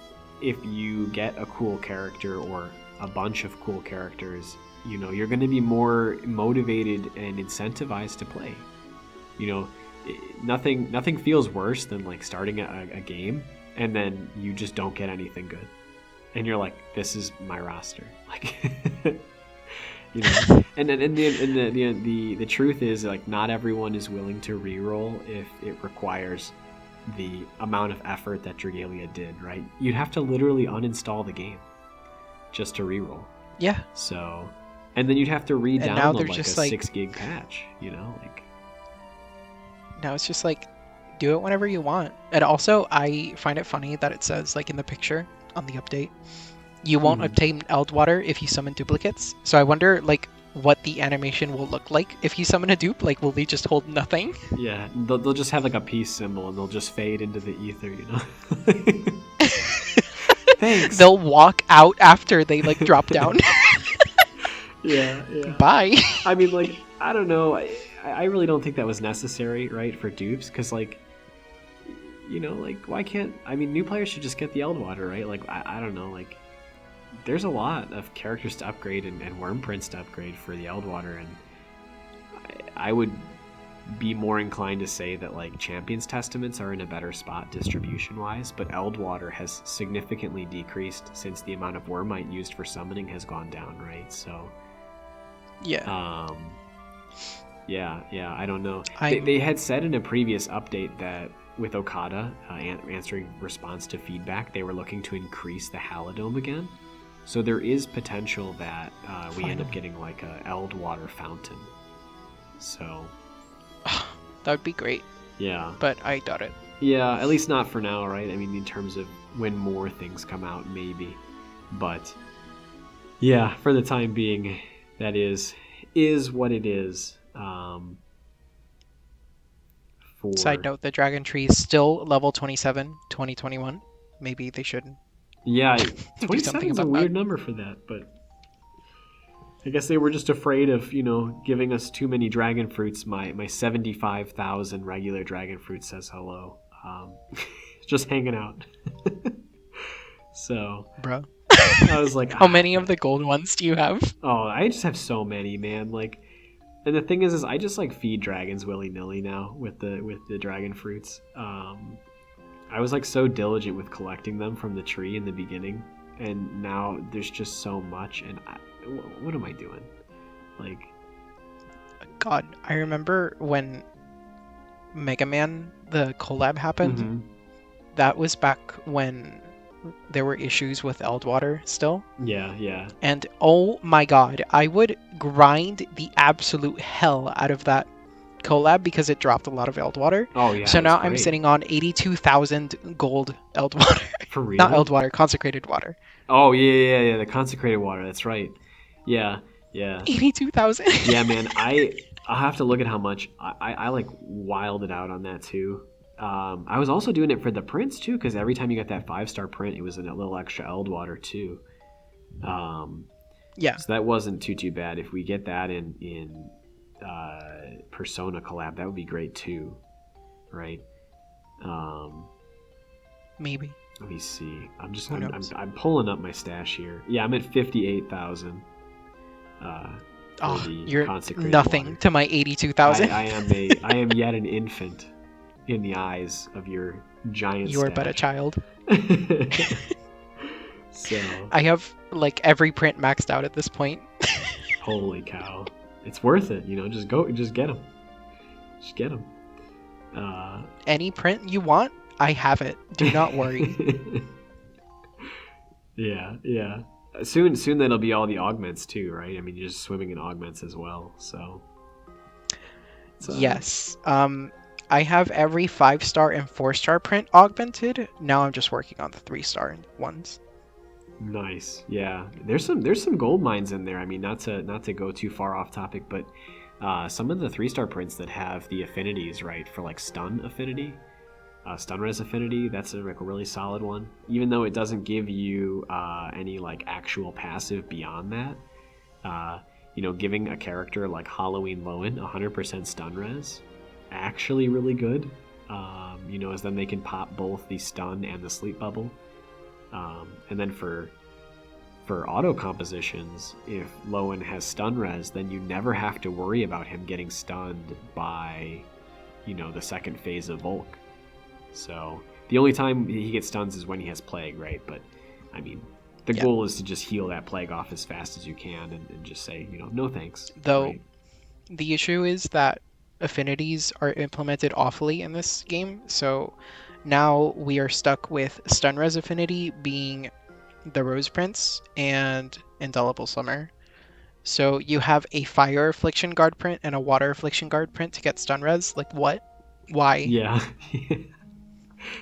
[SPEAKER 1] if you get a cool character or a bunch of cool characters, you're going to be more motivated and incentivized to play. Nothing feels worse than like starting a game and then you just don't get anything good, and you're like, this is my roster, like. And the truth is, like, not everyone is willing to reroll if it requires the amount of effort that Dragalia did, right? You'd have to literally uninstall the game just to reroll.
[SPEAKER 2] Yeah.
[SPEAKER 1] So, and then you'd have to re-download like a 6 gig patch, like.
[SPEAKER 2] Now it's just like, do it whenever you want. And also, I find it funny that it says, like in the picture on the update, you won't obtain Eldwater if you summon duplicates. So I wonder, like, what the animation will look like if you summon a dupe. Like, will they just hold nothing?
[SPEAKER 1] Yeah, they'll just have like a peace symbol and they'll just fade into the ether, Thanks.
[SPEAKER 2] They'll walk out after they like drop down.
[SPEAKER 1] Yeah.
[SPEAKER 2] Bye.
[SPEAKER 1] I mean, like, I don't know. I really don't think that was necessary, right, for dupes, because like, like, why can't? I mean, new players should just get the Eldwater, right? Like, I don't know, like. There's a lot of characters to upgrade and Worm Prince to upgrade for the Eldwater, and I would be more inclined to say that like Champions Testaments are in a better spot distribution-wise, but Eldwater has significantly decreased since the amount of Wormite used for summoning has gone down, right? So
[SPEAKER 2] yeah.
[SPEAKER 1] Yeah, I don't know. They had said in a previous update that with Okada answering response to feedback, they were looking to increase the Halidom again. So there is potential that we end up
[SPEAKER 2] Finally.
[SPEAKER 1] getting like a Eldwater fountain. So
[SPEAKER 2] That would be great,
[SPEAKER 1] yeah.
[SPEAKER 2] but I doubt it.
[SPEAKER 1] Yeah, at least not for now, right? I mean, in terms of when more things come out, maybe. But yeah, for the time being, that is what it is.
[SPEAKER 2] Side note, the dragon tree is still level 27, 2021. Maybe they should
[SPEAKER 1] Yeah,
[SPEAKER 2] do
[SPEAKER 1] 27
[SPEAKER 2] something
[SPEAKER 1] is a
[SPEAKER 2] about
[SPEAKER 1] weird
[SPEAKER 2] that.
[SPEAKER 1] number for that, but I guess they were just afraid of, giving us too many dragon fruits. My 75,000 regular dragon fruit says hello. Just hanging out. So
[SPEAKER 2] Bro.
[SPEAKER 1] I was like,
[SPEAKER 2] How many of the gold ones do you have?
[SPEAKER 1] oh, I just have so many, man. Like, and the thing is I just like feed dragons willy nilly now with the dragon fruits. I was like so diligent with collecting them from the tree in the beginning, and now there's just so much. And what am I doing? Like,
[SPEAKER 2] God, I remember when Mega Man, the collab happened.
[SPEAKER 1] mhm.
[SPEAKER 2] That was back when there were issues with Eldwater still.
[SPEAKER 1] Yeah.
[SPEAKER 2] And oh my god, I would grind the absolute hell out of that collab because it dropped a lot of Eldwater.
[SPEAKER 1] Oh yeah.
[SPEAKER 2] So
[SPEAKER 1] it was
[SPEAKER 2] now I'm
[SPEAKER 1] great.
[SPEAKER 2] sitting on 82,000 gold Eldwater.
[SPEAKER 1] For real.
[SPEAKER 2] Not Eldwater, consecrated water.
[SPEAKER 1] Oh yeah. The consecrated water. That's right. Yeah.
[SPEAKER 2] 82,000.
[SPEAKER 1] Yeah, man. I'll have to look at how much I like wilded out on that too. I was also doing it for the prints too, because every time you got that 5-star print, it was a little extra Eldwater too.
[SPEAKER 2] Yeah.
[SPEAKER 1] So that wasn't too bad. If we get that in Persona collab, that would be great too, right?
[SPEAKER 2] Maybe.
[SPEAKER 1] Let me see.
[SPEAKER 2] Who knows?
[SPEAKER 1] I'm pulling up my stash here. Yeah, I'm at 58,000.
[SPEAKER 2] Oh,
[SPEAKER 1] the
[SPEAKER 2] you're
[SPEAKER 1] consecrated
[SPEAKER 2] nothing
[SPEAKER 1] water.
[SPEAKER 2] to my 82,000.
[SPEAKER 1] I am yet an infant in the eyes of your giant
[SPEAKER 2] You are
[SPEAKER 1] stash.
[SPEAKER 2] but a child.
[SPEAKER 1] So
[SPEAKER 2] I have like every print maxed out at this point.
[SPEAKER 1] holy cow, it's worth it. Just get them. Just get them.
[SPEAKER 2] Any print you want, I have it. Do not worry.
[SPEAKER 1] Yeah. Soon that'll be all the augments too, right? I mean, you're just swimming in augments as well. So
[SPEAKER 2] Yes. I have every 5-star and 4-star print augmented. Now I'm just working on the 3-star ones.
[SPEAKER 1] nice. Yeah, there's some gold mines in there. I mean, not to go too far off topic, but some of the 3-star prints that have the affinities, right, for like stun affinity, stun res affinity, that's a really solid one. Even though it doesn't give you any like actual passive beyond that, giving a character like Halloween Lowen 100% stun res, actually really good. As then they can pop both the stun and the sleep bubble. And then for auto compositions, if Lowen has stun res, then you never have to worry about him getting stunned by, the second phase of Volk. So the only time he gets stuns is when he has plague, right? But I mean, the goal is to just heal that plague off as fast as you can and just say, no thanks.
[SPEAKER 2] Though
[SPEAKER 1] right?
[SPEAKER 2] the issue is that affinities are implemented awfully in this game. So now we are stuck with stun res affinity being the Rose Prince and Indelible Summer. So you have a fire affliction guard print and a water affliction guard print to get stun res. Like what? Why?
[SPEAKER 1] Yeah.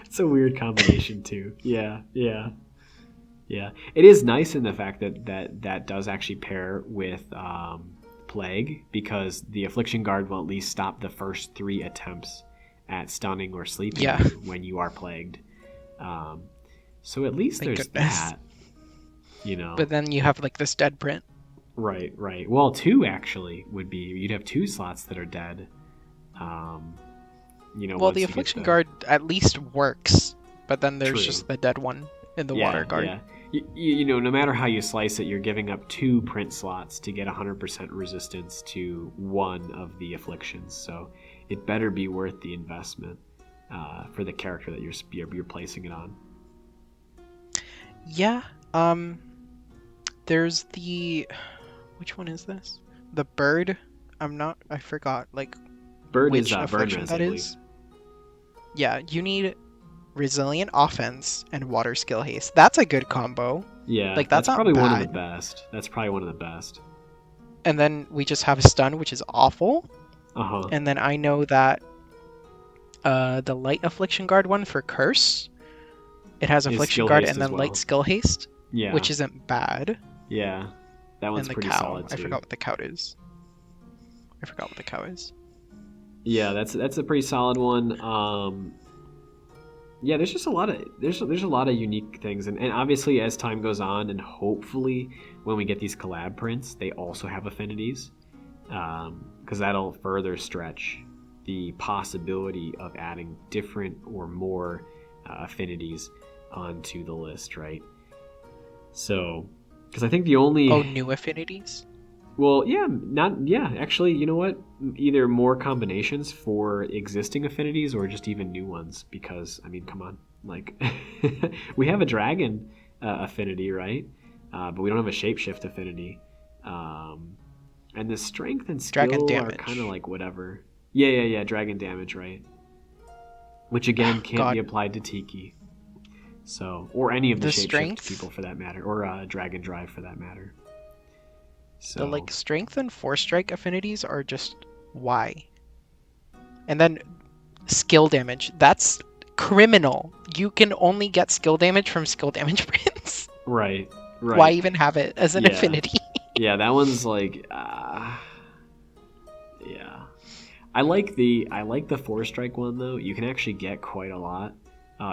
[SPEAKER 1] It's a weird combination too. Yeah. It is nice in the fact that does actually pair with plague, because the affliction guard will at least stop the first 3 attempts at stunning or sleeping you when you are plagued. So at least
[SPEAKER 2] Thank
[SPEAKER 1] there's
[SPEAKER 2] goodness.
[SPEAKER 1] that.
[SPEAKER 2] But then you have like this dead print.
[SPEAKER 1] Right. Well, 2 actually would be, you'd have 2 slots that are dead.
[SPEAKER 2] Well, the affliction guard at least works, but then there's just the dead one in the water guard.
[SPEAKER 1] Yeah. No matter how you slice it, you're giving up 2 print slots to get 100% resistance to 1 of the afflictions. So it better be worth the investment for the character that you're placing it on.
[SPEAKER 2] Yeah. There's the, which one is this? The bird. I forgot. Like
[SPEAKER 1] Bird
[SPEAKER 2] which
[SPEAKER 1] is burn
[SPEAKER 2] affliction
[SPEAKER 1] res,
[SPEAKER 2] that
[SPEAKER 1] I believe.
[SPEAKER 2] is. Yeah, you need resilient offense and water skill haste. That's a good combo.
[SPEAKER 1] Yeah,
[SPEAKER 2] Like, that's not
[SPEAKER 1] probably one of
[SPEAKER 2] bad.
[SPEAKER 1] the best. That's probably one of the best.
[SPEAKER 2] And then we just have stun, which is awful.
[SPEAKER 1] Uh-huh.
[SPEAKER 2] And then I know that the light affliction guard one for curse, it has
[SPEAKER 1] Is
[SPEAKER 2] affliction
[SPEAKER 1] skill
[SPEAKER 2] guard
[SPEAKER 1] haste
[SPEAKER 2] and
[SPEAKER 1] as
[SPEAKER 2] then
[SPEAKER 1] well.
[SPEAKER 2] light skill haste,
[SPEAKER 1] Yeah.
[SPEAKER 2] which isn't bad.
[SPEAKER 1] Yeah. That one's
[SPEAKER 2] And the
[SPEAKER 1] pretty
[SPEAKER 2] cow.
[SPEAKER 1] solid too.
[SPEAKER 2] I forgot what the cow is.
[SPEAKER 1] Yeah, that's a pretty solid one. Yeah, there's just a lot of there's a lot of unique things, and obviously as time goes on, and hopefully when we get these collab prints, they also have affinities, because that'll further stretch the possibility of adding different or more affinities onto the list, right? So, because I think the only
[SPEAKER 2] new affinities.
[SPEAKER 1] Well, actually, you know what? Either more combinations for existing affinities or just even new ones, because, I mean, come on. Like, we have a dragon affinity, right? But we don't have a shapeshift affinity. And the strength and skill are kind of like whatever. Yeah, dragon damage, right? Which, again, can't be applied to Tiki. So, or any of the shapeshift people for that matter, or dragon drive for that matter. So.
[SPEAKER 2] The like strength and force strike affinities are just why. And then skill damage. That's criminal. You can only get skill damage from skill damage prints.
[SPEAKER 1] Right.
[SPEAKER 2] Why even have it as an affinity?
[SPEAKER 1] Yeah, that one's like yeah. I like the force strike one though. You can actually get quite a lot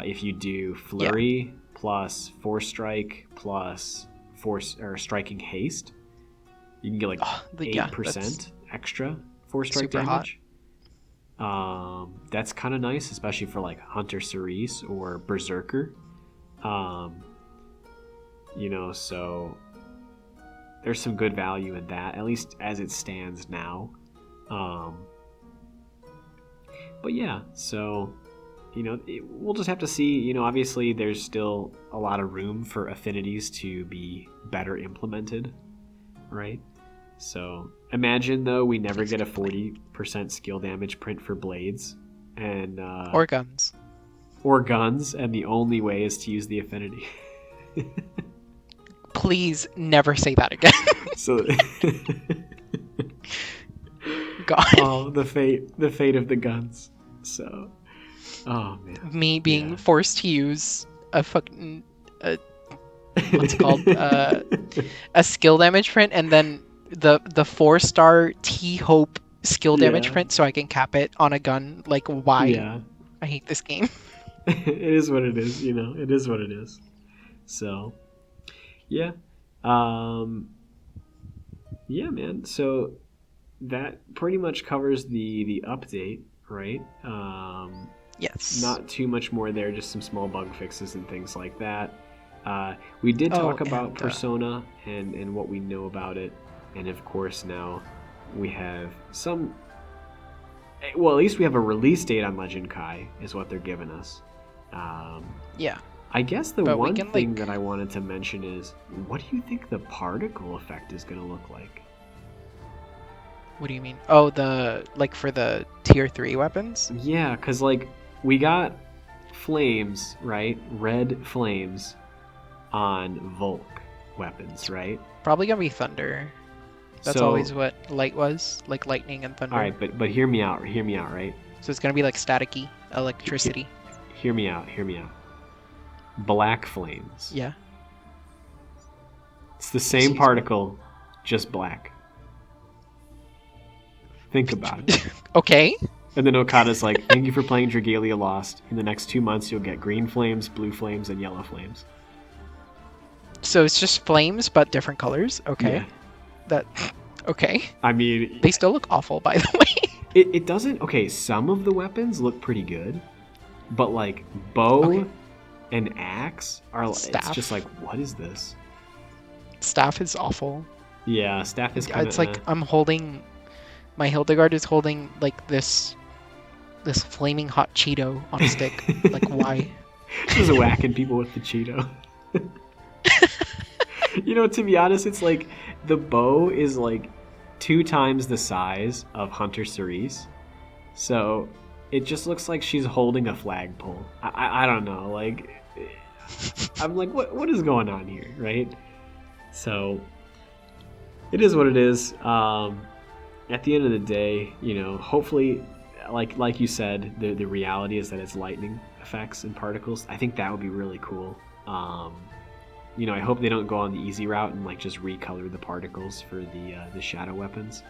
[SPEAKER 1] if you do flurry plus force strike plus force or striking haste. You can get like 8% extra force strike damage. That's kind of nice, especially for like Hunter Cerise or Berserker. So there's some good value in that, at least as it stands now. But yeah, so we'll just have to see. Obviously there's still a lot of room for affinities to be better implemented, right? So imagine though we never get a 40% skill damage print for blades and
[SPEAKER 2] or guns,
[SPEAKER 1] and the only way is to use the affinity.
[SPEAKER 2] Please never say that again.
[SPEAKER 1] So
[SPEAKER 2] God.
[SPEAKER 1] Oh, the fate of the guns. So oh man,
[SPEAKER 2] me being forced to use a fucking what's it called a skill damage print, and then the 4-star T-Hope skill damage print so I can cap it on a gun. Like, why?
[SPEAKER 1] Yeah.
[SPEAKER 2] I hate this game.
[SPEAKER 1] It is what it is, it is what it is. So yeah. Yeah, man. So that pretty much covers the update, right?
[SPEAKER 2] Yes.
[SPEAKER 1] Not too much more there, just some small bug fixes and things like that. We did talk about Persona and what we know about it. And of course now we have some... Well, at least we have a release date on Legend Kai, is what they're giving us.
[SPEAKER 2] Yeah.
[SPEAKER 1] I guess the one thing that I wanted to mention is, what do you think the particle effect is going to look like?
[SPEAKER 2] What do you mean? Oh, for the tier 3 weapons?
[SPEAKER 1] Yeah, because we got flames, right? Red flames on Volk weapons, right?
[SPEAKER 2] Probably gonna be thunder. That's always what light was, like lightning and thunder.
[SPEAKER 1] All right, but hear me out, right?
[SPEAKER 2] So it's gonna be like staticky electricity.
[SPEAKER 1] Hear me out. Black flames.
[SPEAKER 2] Yeah.
[SPEAKER 1] It's the same particle, just black. Think about it.
[SPEAKER 2] Okay.
[SPEAKER 1] And then Okada's like, thank you for playing Dragalia Lost. In the next 2 months, you'll get green flames, blue flames, and yellow flames.
[SPEAKER 2] So it's just flames, but different colors? Okay.
[SPEAKER 1] Yeah.
[SPEAKER 2] Okay.
[SPEAKER 1] I mean...
[SPEAKER 2] They still look awful, by the way.
[SPEAKER 1] It doesn't... Okay, some of the weapons look pretty good. But, bow and axe are... Staff. It's just what is this?
[SPEAKER 2] Staff is awful.
[SPEAKER 1] Yeah, staff is kind of...
[SPEAKER 2] It's like I'm holding... My Hildegard is holding, this flaming hot Cheeto on a stick. Why?
[SPEAKER 1] Just whacking people with the Cheeto. To be honest, it's the bow is 2 times the size of Hunter Cerise. So it just looks like she's holding a flagpole. I don't know. Like, I'm like, what is going on here, right? So it is what it is. At the end of the day, you know, hopefully, like you said, the reality is that it's lightning effects and particles. I think that would be really cool. You know, I hope they don't go on the easy route and like just recolor the particles for the shadow weapons.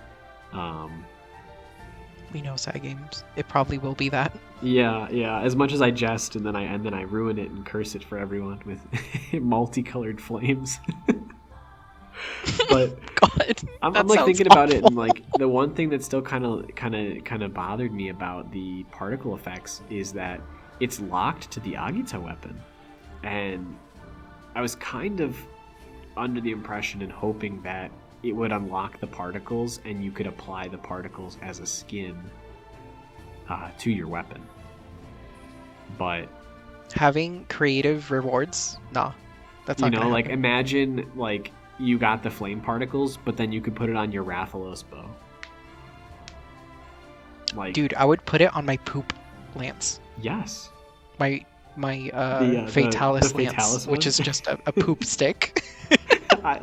[SPEAKER 2] We know side games. It probably will be that.
[SPEAKER 1] Yeah. As much as I jest and then I ruin it and curse it for everyone with multicolored flames. But
[SPEAKER 2] God,
[SPEAKER 1] I'm like thinking about it, and like the one thing that still kind of bothered me about the particle effects is that it's locked to the Agita weapon, and I was kind of under the impression and hoping that it would unlock the particles and you could apply the particles as a skin to your weapon. But
[SPEAKER 2] having creative rewards, nah, that's not gonna
[SPEAKER 1] like
[SPEAKER 2] happen.
[SPEAKER 1] imagine like you got the flame particles, but then you could put it on your Rathalos bow. Like,
[SPEAKER 2] Dude, I would put it on my poop lance.
[SPEAKER 1] yes.
[SPEAKER 2] My
[SPEAKER 1] the
[SPEAKER 2] Fatalis lance,
[SPEAKER 1] Fatalis
[SPEAKER 2] which
[SPEAKER 1] one?
[SPEAKER 2] is just a poop stick.
[SPEAKER 1] I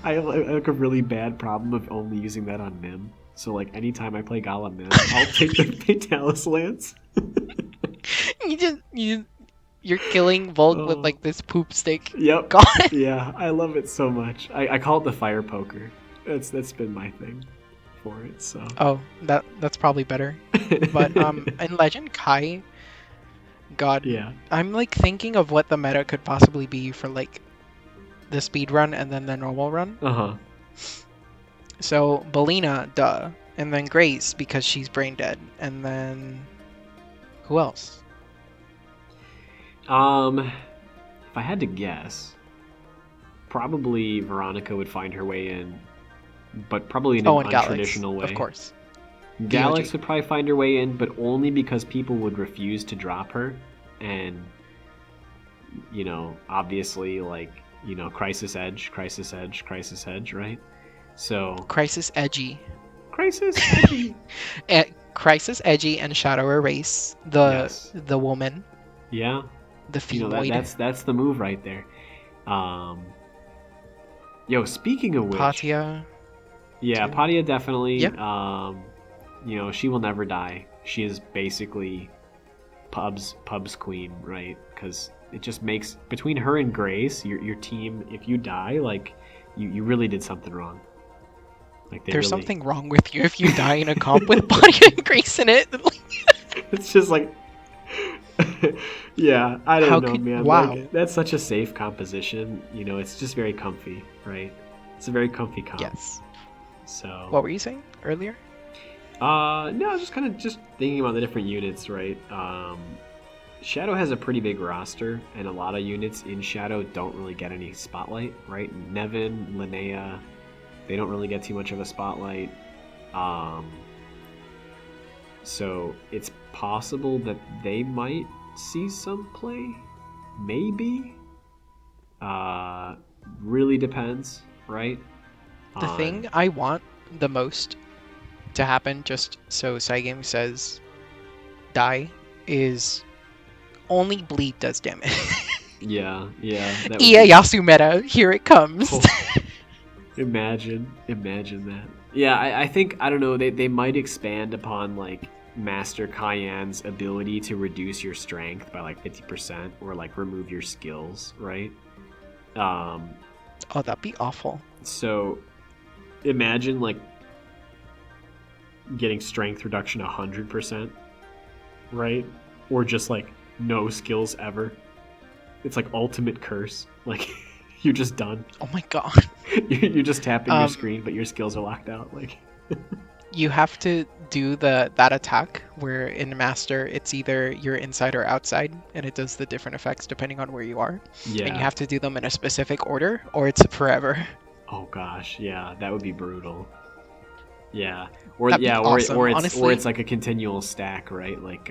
[SPEAKER 1] have like a really bad problem of only using that on Mim. So like anytime I play Gala Mim, I'll take the Fatalis lance.
[SPEAKER 2] You're killing Volk with like this poop stick.
[SPEAKER 1] Yep.
[SPEAKER 2] God.
[SPEAKER 1] Yeah, I love it so much. I call it the fire poker. That's been my thing for it. So.
[SPEAKER 2] Oh, that's probably better. But in Legend Kai, God,
[SPEAKER 1] yeah,
[SPEAKER 2] I'm like thinking of what the meta could possibly be for like the speed run and then the normal run. So Belina, duh, and then Grace because she's brain dead, and then who else?
[SPEAKER 1] If I had to guess, probably Veronica would find her way in, but probably in an untraditional way.
[SPEAKER 2] Of course.
[SPEAKER 1] Galax would probably find her way in, but only because people would refuse to drop her, and you know, obviously, like, you know, Crisis Edge, right? So
[SPEAKER 2] Crisis Edgy.
[SPEAKER 1] Crisis Edgy.
[SPEAKER 2] Crisis Edgy and Shadow Erase the woman.
[SPEAKER 1] Yeah.
[SPEAKER 2] The femoid.
[SPEAKER 1] You know, that's the move right there. Yo, speaking of which,
[SPEAKER 2] Patia.
[SPEAKER 1] Yeah,
[SPEAKER 2] too.
[SPEAKER 1] Patia definitely.
[SPEAKER 2] Yeah.
[SPEAKER 1] You know, she will never die. She is basically pub's queen, right? Because it just makes, between her and Grace, your team, if you die, like you really did something wrong. Like
[SPEAKER 2] there's something wrong with you if you die in a comp with Patia and Grace in it.
[SPEAKER 1] It's just like, yeah, I don't know, man.
[SPEAKER 2] Wow.
[SPEAKER 1] Like, that's such a safe composition. You know, it's just very comfy, right? It's a very comfy comp.
[SPEAKER 2] Yes.
[SPEAKER 1] So.
[SPEAKER 2] What were you saying earlier?
[SPEAKER 1] No, just kind of just thinking about the different units, right? Shadow has a pretty big roster, and a lot of units in Shadow don't really get any spotlight, right? Nevin, Linnea, they don't really get too much of a spotlight. So it's possible that they might see some play, maybe. Really depends, right?
[SPEAKER 2] The thing I want the most to happen, just so Cygame says die, is only bleed does damage.
[SPEAKER 1] Yeah.
[SPEAKER 2] Ieyasu meta, here it comes.
[SPEAKER 1] Oh, imagine that. Yeah, I think, I don't know, they might expand upon like Master Cayenne's ability to reduce your strength by like 50% or like remove your skills, right?
[SPEAKER 2] Oh, that'd be awful.
[SPEAKER 1] So imagine like getting strength reduction 100%, right? Or just like no skills ever. It's like ultimate curse. Like you're just done.
[SPEAKER 2] Oh my god.
[SPEAKER 1] You're just tapping your screen, but your skills are locked out. Like
[SPEAKER 2] you have to do that attack where in Master it's either you're inside or outside, and it does the different effects depending on where you are.
[SPEAKER 1] Yeah.
[SPEAKER 2] And you have to do them in a specific order, or it's forever.
[SPEAKER 1] Oh gosh, yeah, that would be brutal. Yeah, or
[SPEAKER 2] That'd be awesome,
[SPEAKER 1] or
[SPEAKER 2] honestly.
[SPEAKER 1] it's like a continual stack, right? Like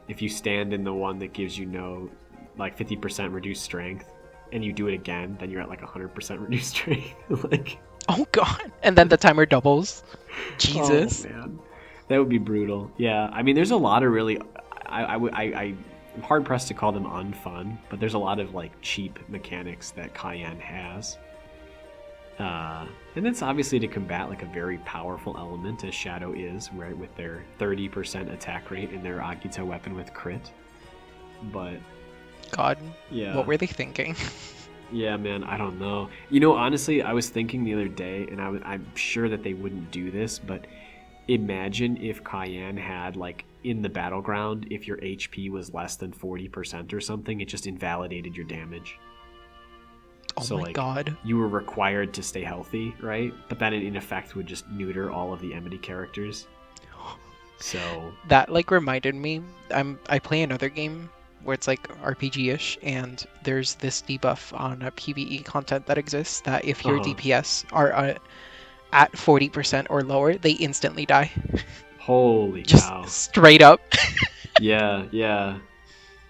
[SPEAKER 1] if you stand in the one that gives you no, like 50% reduced strength, and you do it again, then you're at like 100% reduced strength. Like,
[SPEAKER 2] oh god, and then the timer doubles. Jesus.
[SPEAKER 1] Oh man, That would be brutal. Yeah, I mean, there's a lot of really, I'm hard pressed to call them unfun, but there's a lot of like cheap mechanics that Cayenne has. And that's obviously to combat like a very powerful element as Shadow is, right, with their 30% attack rate and their Akita weapon with crit. But
[SPEAKER 2] God,
[SPEAKER 1] yeah,
[SPEAKER 2] what were they thinking?
[SPEAKER 1] Yeah, man, I don't know. You know, honestly, I was thinking the other day, and I'm sure that they wouldn't do this, but imagine if Cayenne had, like, in the battleground, if your HP was less than 40% or something, it just invalidated your damage.
[SPEAKER 2] Oh
[SPEAKER 1] so,
[SPEAKER 2] my
[SPEAKER 1] like,
[SPEAKER 2] God.
[SPEAKER 1] You were required to stay healthy, right? But then it, in effect, would just neuter all of the enemy characters. So
[SPEAKER 2] that like reminded me. I play another game where it's like RPG-ish, and there's this debuff on a PvE content that exists that if your DPS are at 40% or lower, they instantly die.
[SPEAKER 1] Holy
[SPEAKER 2] Just
[SPEAKER 1] cow!
[SPEAKER 2] Straight up.
[SPEAKER 1] Yeah.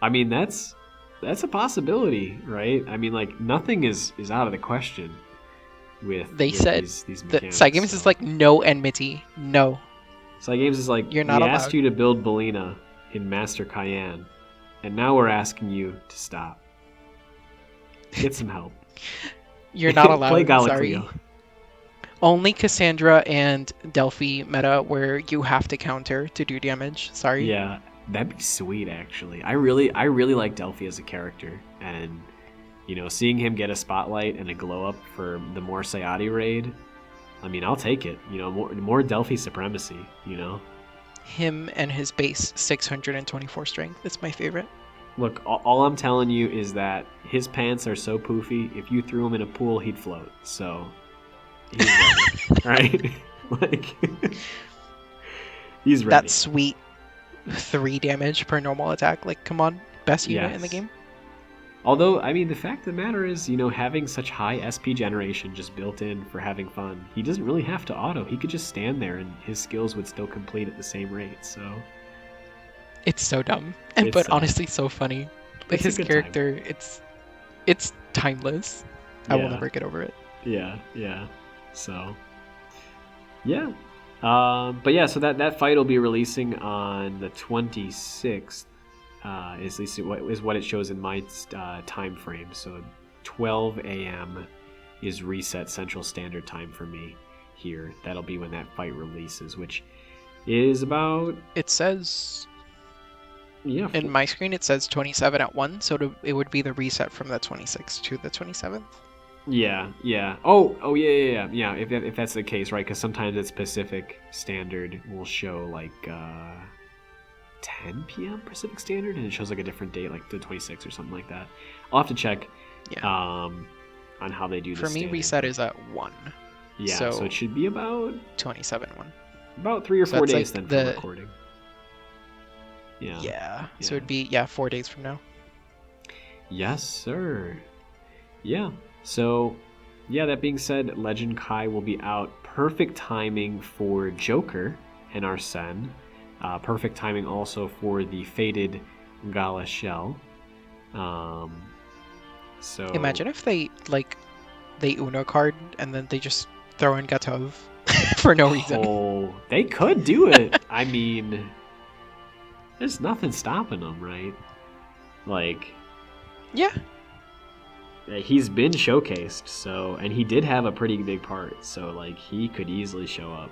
[SPEAKER 1] I mean, that's a possibility, right? I mean, like, nothing is out of the question with
[SPEAKER 2] They said
[SPEAKER 1] these
[SPEAKER 2] that
[SPEAKER 1] mechanics.
[SPEAKER 2] Cygames is like no enmity, no.
[SPEAKER 1] Cygames is like,
[SPEAKER 2] You're not
[SPEAKER 1] we
[SPEAKER 2] allowed.
[SPEAKER 1] asked you to build Belina in Master Cayenne, and now we're asking you to stop. Get some help.
[SPEAKER 2] You're not allowed.
[SPEAKER 1] Play
[SPEAKER 2] Sorry.
[SPEAKER 1] Galacleo.
[SPEAKER 2] Only Cassandra and Delphi meta where you have to counter to do damage. Sorry.
[SPEAKER 1] Yeah, that'd be sweet, actually. I really like Delphi as a character, and you know, seeing him get a spotlight and a glow up for the more Sayati raid, I mean, I'll take it. You know, more Delphi supremacy. You know,
[SPEAKER 2] Him and his base 624 strength. It's my favorite.
[SPEAKER 1] look, all I'm telling you is that his pants are so poofy. If you threw him in a pool, he'd float. So, he's ready, right? Like, he's ready.
[SPEAKER 2] That sweet 3 damage per normal attack. Like, come on, best unit in the
[SPEAKER 1] Yes.
[SPEAKER 2] game.
[SPEAKER 1] Although, I mean, the fact of the matter is, you know, having such high SP generation just built in for having fun, he doesn't really have to auto. He could just stand there and his skills would still complete at the same rate, so...
[SPEAKER 2] It's so dumb, but honestly so funny. Like,
[SPEAKER 1] It's a
[SPEAKER 2] his
[SPEAKER 1] good
[SPEAKER 2] character, it's timeless. I will
[SPEAKER 1] Yeah.
[SPEAKER 2] never get over it.
[SPEAKER 1] Yeah. So, yeah. But yeah, so that fight will be releasing on the 26th. Is at least what it shows in my time frame. So 12 a.m. is reset Central Standard Time for me here. That'll be when that fight releases, which is about
[SPEAKER 2] It says
[SPEAKER 1] yeah.
[SPEAKER 2] in my screen it says 27 at 1, so it would be the reset from the 26th to the 27th.
[SPEAKER 1] Yeah. Oh yeah. If that's the case, right? Because sometimes it's Pacific Standard will show like 10 p.m. Pacific Standard, and it shows like a different date, like the 26th or something like that. I'll have to check.
[SPEAKER 2] Yeah.
[SPEAKER 1] On how they do this.
[SPEAKER 2] For me, reset is at 1.
[SPEAKER 1] Yeah, so it should be about
[SPEAKER 2] 27-1.
[SPEAKER 1] About 3 or 4
[SPEAKER 2] that's
[SPEAKER 1] days
[SPEAKER 2] like
[SPEAKER 1] then for recording.
[SPEAKER 2] Yeah. So it'd be 4 days from now.
[SPEAKER 1] Yes, sir. Yeah. So, that being said, Legend Kai will be out. Perfect timing for Joker and Arsene. Perfect timing also for the fated Gala Shell. So
[SPEAKER 2] Imagine if they Uno card and then they just throw in Gatov for no reason.
[SPEAKER 1] Oh, they could do it. I mean, there's nothing stopping them, right? Like,
[SPEAKER 2] Yeah.
[SPEAKER 1] he's been showcased, so, and he did have a pretty big part, so like he could easily show up.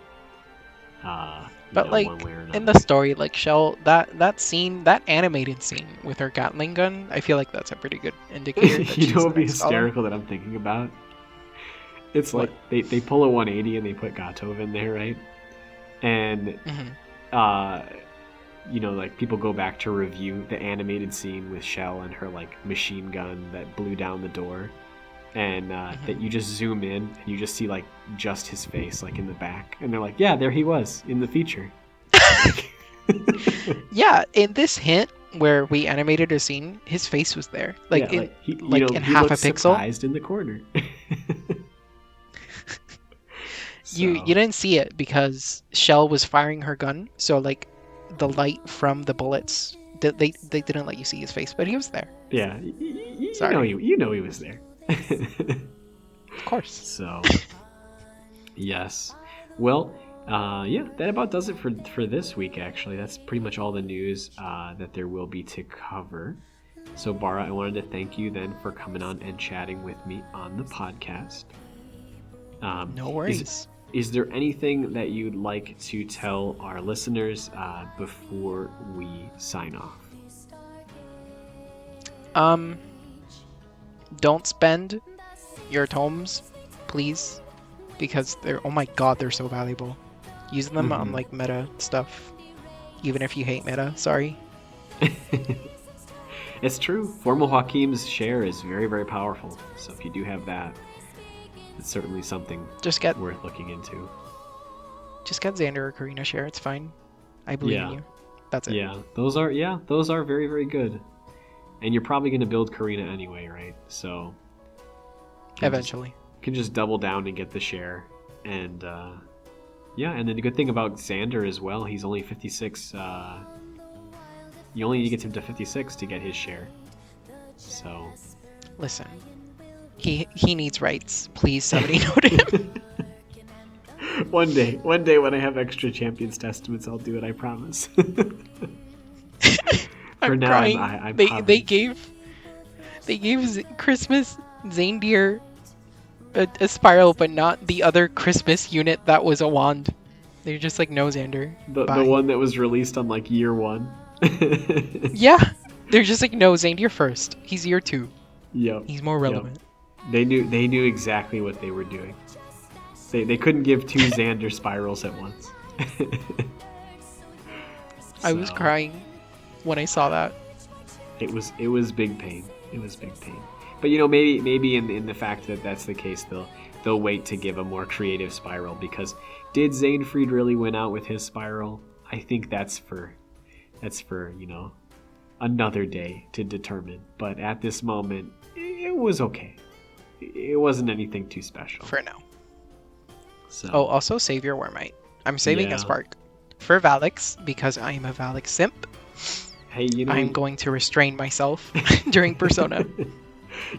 [SPEAKER 2] But like
[SPEAKER 1] one way or
[SPEAKER 2] in the
[SPEAKER 1] another.
[SPEAKER 2] story, like Shell, that scene, that animated scene with her Gatling gun, I feel like that's a pretty good indicator. That
[SPEAKER 1] You
[SPEAKER 2] she's
[SPEAKER 1] know
[SPEAKER 2] the
[SPEAKER 1] what would be
[SPEAKER 2] next Golem.
[SPEAKER 1] hysterical that I'm thinking about? It's
[SPEAKER 2] What?
[SPEAKER 1] like they pull a 180 and they put Gatov in there, right? And
[SPEAKER 2] Mhm.
[SPEAKER 1] like people go back to review the animated scene with Shell and her like machine gun that blew down the door, and that you just zoom in and you just see like just his face like in the back, and they're like, yeah, there he was in the feature.
[SPEAKER 2] Yeah, in this hint where we animated a scene, his face was there, like
[SPEAKER 1] Yeah,
[SPEAKER 2] in
[SPEAKER 1] he,
[SPEAKER 2] in
[SPEAKER 1] he
[SPEAKER 2] half a
[SPEAKER 1] looked
[SPEAKER 2] pixel.
[SPEAKER 1] surprised in the corner.
[SPEAKER 2] You
[SPEAKER 1] So,
[SPEAKER 2] didn't see it because Shell was firing her gun, so like the light from the bullets, they didn't let you see his face, but he was there.
[SPEAKER 1] yeah, you
[SPEAKER 2] Sorry.
[SPEAKER 1] know he was there.
[SPEAKER 2] Of course.
[SPEAKER 1] So, yes. Well, Yeah, that about does it for this week, actually. That's pretty much all the news that there will be to cover. So, Bara, I wanted to thank you then for coming on and chatting with me on the podcast.
[SPEAKER 2] No worries.
[SPEAKER 1] Is there anything that you'd like to tell our listeners before we sign off?
[SPEAKER 2] Don't spend your tomes, please, because they're, oh my god, they're so valuable. Use them on like meta stuff, even if you hate meta. Sorry.
[SPEAKER 1] It's true. Formal Joaquim's share is very, very powerful. So if you do have that, it's certainly something worth looking into.
[SPEAKER 2] Just get Xander or Karina share. It's fine. I believe in you. That's it.
[SPEAKER 1] Yeah, those are very, very good. And you're probably going to build Karina anyway, right? So
[SPEAKER 2] eventually,
[SPEAKER 1] can just double down and get the share. And and then the good thing about Xander as well, he's only 56. You only need to get him to 56 to get his share. So
[SPEAKER 2] listen, he needs rights. Please, somebody note him.
[SPEAKER 1] One day when I have extra Champions Testaments, I'll do it. I promise. For now, I'm
[SPEAKER 2] they gave Christmas Xandir a spiral, but not the other Christmas unit that was a wand. They're just like, no, Xander.
[SPEAKER 1] The one that was released on like year 1.
[SPEAKER 2] Yeah, they're just like, no, Xandir first. He's year 2.
[SPEAKER 1] Yep.
[SPEAKER 2] He's more relevant.
[SPEAKER 1] Yep. They knew exactly what they were doing. They couldn't give 2 Xander spirals at once.
[SPEAKER 2] I was crying when I saw that.
[SPEAKER 1] It was big pain. It was big pain. But maybe in the fact that that's the case, they'll wait to give a more creative spiral, because did Zaynfried really win out with his spiral? I think that's for another day to determine. But at this moment, it was okay. It wasn't anything too special.
[SPEAKER 2] For now.
[SPEAKER 1] So.
[SPEAKER 2] Oh, also save your Wormite. I'm saving a Spark for Valix because I am a Valix simp.
[SPEAKER 1] Hey,
[SPEAKER 2] I'm going to restrain myself during Persona.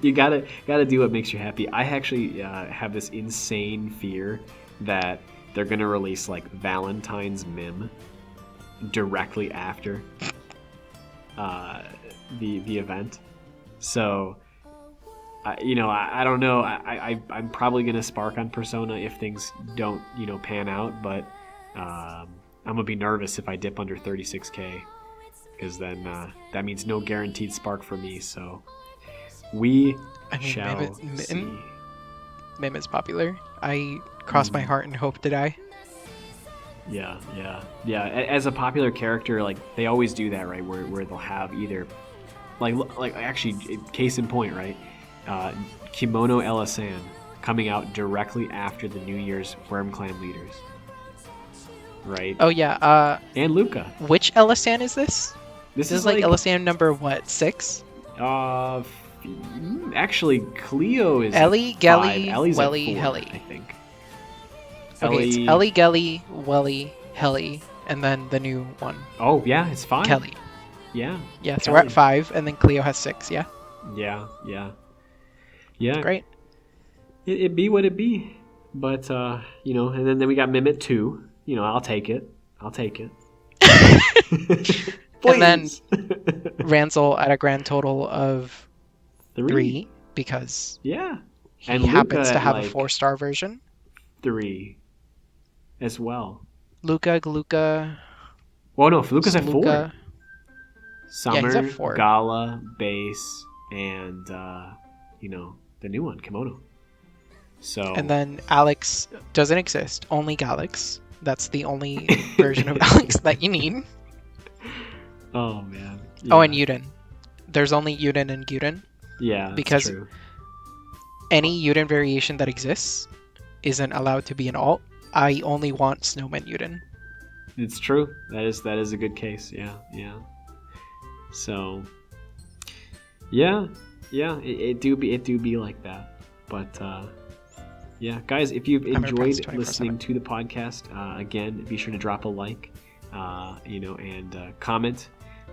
[SPEAKER 1] You gotta do what makes you happy. I actually have this insane fear that they're gonna release like Valentine's Mim directly after the event. So I don't know. I'm probably gonna spark on Persona if things don't pan out, but I'm gonna be nervous if I dip under 36k, because then that means no guaranteed spark for me. So we shall see.
[SPEAKER 2] Mim is popular. I cross my heart and hope to die.
[SPEAKER 1] Yeah. As a popular character, like they always do that, right? Where they'll have either like actually, case in point, right? Kimono Elisan coming out directly after the New Year's Worm Clan leaders, right?
[SPEAKER 2] Oh yeah.
[SPEAKER 1] And Luca.
[SPEAKER 2] Which Elisan is this?
[SPEAKER 1] This
[SPEAKER 2] is like Elisan number what? 6?
[SPEAKER 1] Actually, Cleo is
[SPEAKER 2] Ellie, Gelly,
[SPEAKER 1] Ellie's
[SPEAKER 2] Welly,
[SPEAKER 1] at 4,
[SPEAKER 2] Helly.
[SPEAKER 1] I think.
[SPEAKER 2] Okay, it's Ellie, Gelly, Welly, Helly, and then the new one.
[SPEAKER 1] Oh yeah, it's 5.
[SPEAKER 2] Kelly.
[SPEAKER 1] Yeah.
[SPEAKER 2] Yeah, so we're at 5, and then Cleo has 6. Yeah.
[SPEAKER 1] Yeah.
[SPEAKER 2] Great.
[SPEAKER 1] It be what it be, but and then we got Mim at 2. I'll take it.
[SPEAKER 2] And then Ransel at a grand total of 3 because he happens to have a 4-star version.
[SPEAKER 1] 3 as well.
[SPEAKER 2] Luca.
[SPEAKER 1] Well, no, Luca's at 4. Summer,
[SPEAKER 2] he's at 4.
[SPEAKER 1] Gala, Base, and the new one, Kimono. So. And
[SPEAKER 2] then Alex doesn't exist. Only Galix. That's the only version of Alex that you need.
[SPEAKER 1] Oh man. Yeah.
[SPEAKER 2] Oh, and Yuden. There's only Yuden and Gyuden.
[SPEAKER 1] Yeah, that's
[SPEAKER 2] because
[SPEAKER 1] true.
[SPEAKER 2] Any Yuden variation that exists isn't allowed to be an alt. I only want Snowman Yuden.
[SPEAKER 1] It's true. That is a good case. Yeah. So. Yeah. It do be like that, but. Yeah, guys, if you've enjoyed listening to the podcast, again, be sure to drop a like, and comment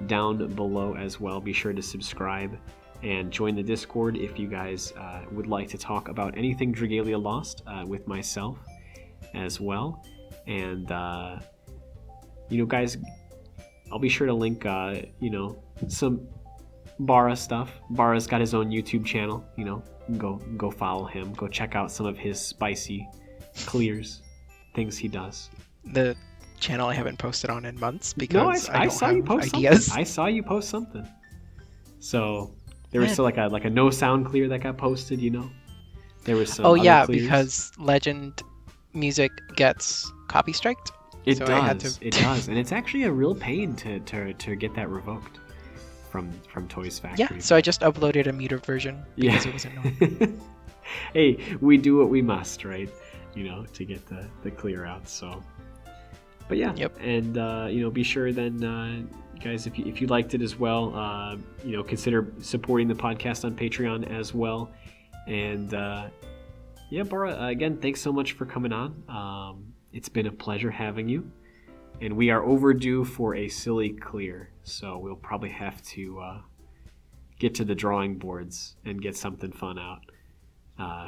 [SPEAKER 1] down below as well. Be sure to subscribe and join the Discord if you guys would like to talk about anything Dragalia Lost with myself as well. And guys, I'll be sure to link some Bara stuff. Bara's got his own YouTube channel. Go follow him. Go check out some of his spicy clears, things he does.
[SPEAKER 2] The channel I haven't posted on in months because
[SPEAKER 1] I saw you post
[SPEAKER 2] ideas.
[SPEAKER 1] Something. I saw you post something. So there was still like a no sound clear that got posted. There was some.
[SPEAKER 2] Oh yeah,
[SPEAKER 1] clears.
[SPEAKER 2] because Legend music gets copy striked.
[SPEAKER 1] It does. It does, and it's actually a real pain to get that revoked from Toys Factory.
[SPEAKER 2] Yeah, so I just uploaded a muted version because it was annoying.
[SPEAKER 1] Hey, we do what we must, right? To get the clear out. So, but yeah,
[SPEAKER 2] yep.
[SPEAKER 1] And be sure then, guys, if you liked it as well, consider supporting the podcast on Patreon as well. And Bara, again, thanks so much for coming on. It's been a pleasure having you, and we are overdue for a silly clear, so we'll probably have to get to the drawing boards and get something fun out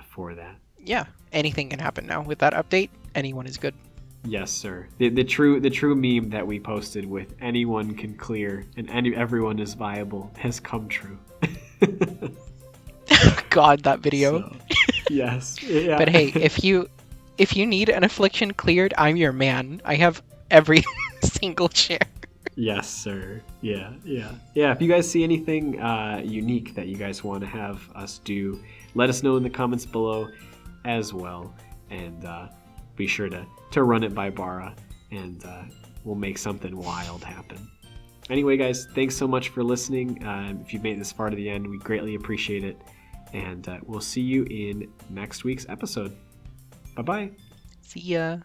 [SPEAKER 1] for that.
[SPEAKER 2] Yeah, anything can happen now with that update. Anyone is good.
[SPEAKER 1] Yes, sir. The true meme that we posted with anyone can clear and everyone is viable has come true.
[SPEAKER 2] God, that video.
[SPEAKER 1] So, yes. Yeah.
[SPEAKER 2] But hey, if you need an affliction cleared, I'm your man. I have every single share.
[SPEAKER 1] Yes, sir. Yeah. If you guys see anything unique that you guys want to have us do, let us know in the comments below as well, and be sure to run it by Bara, and we'll make something wild happen. Anyway, guys, thanks so much for listening. If you've made it this far to the end, we greatly appreciate it, and we'll see you in next week's episode. Bye-bye.
[SPEAKER 2] See ya.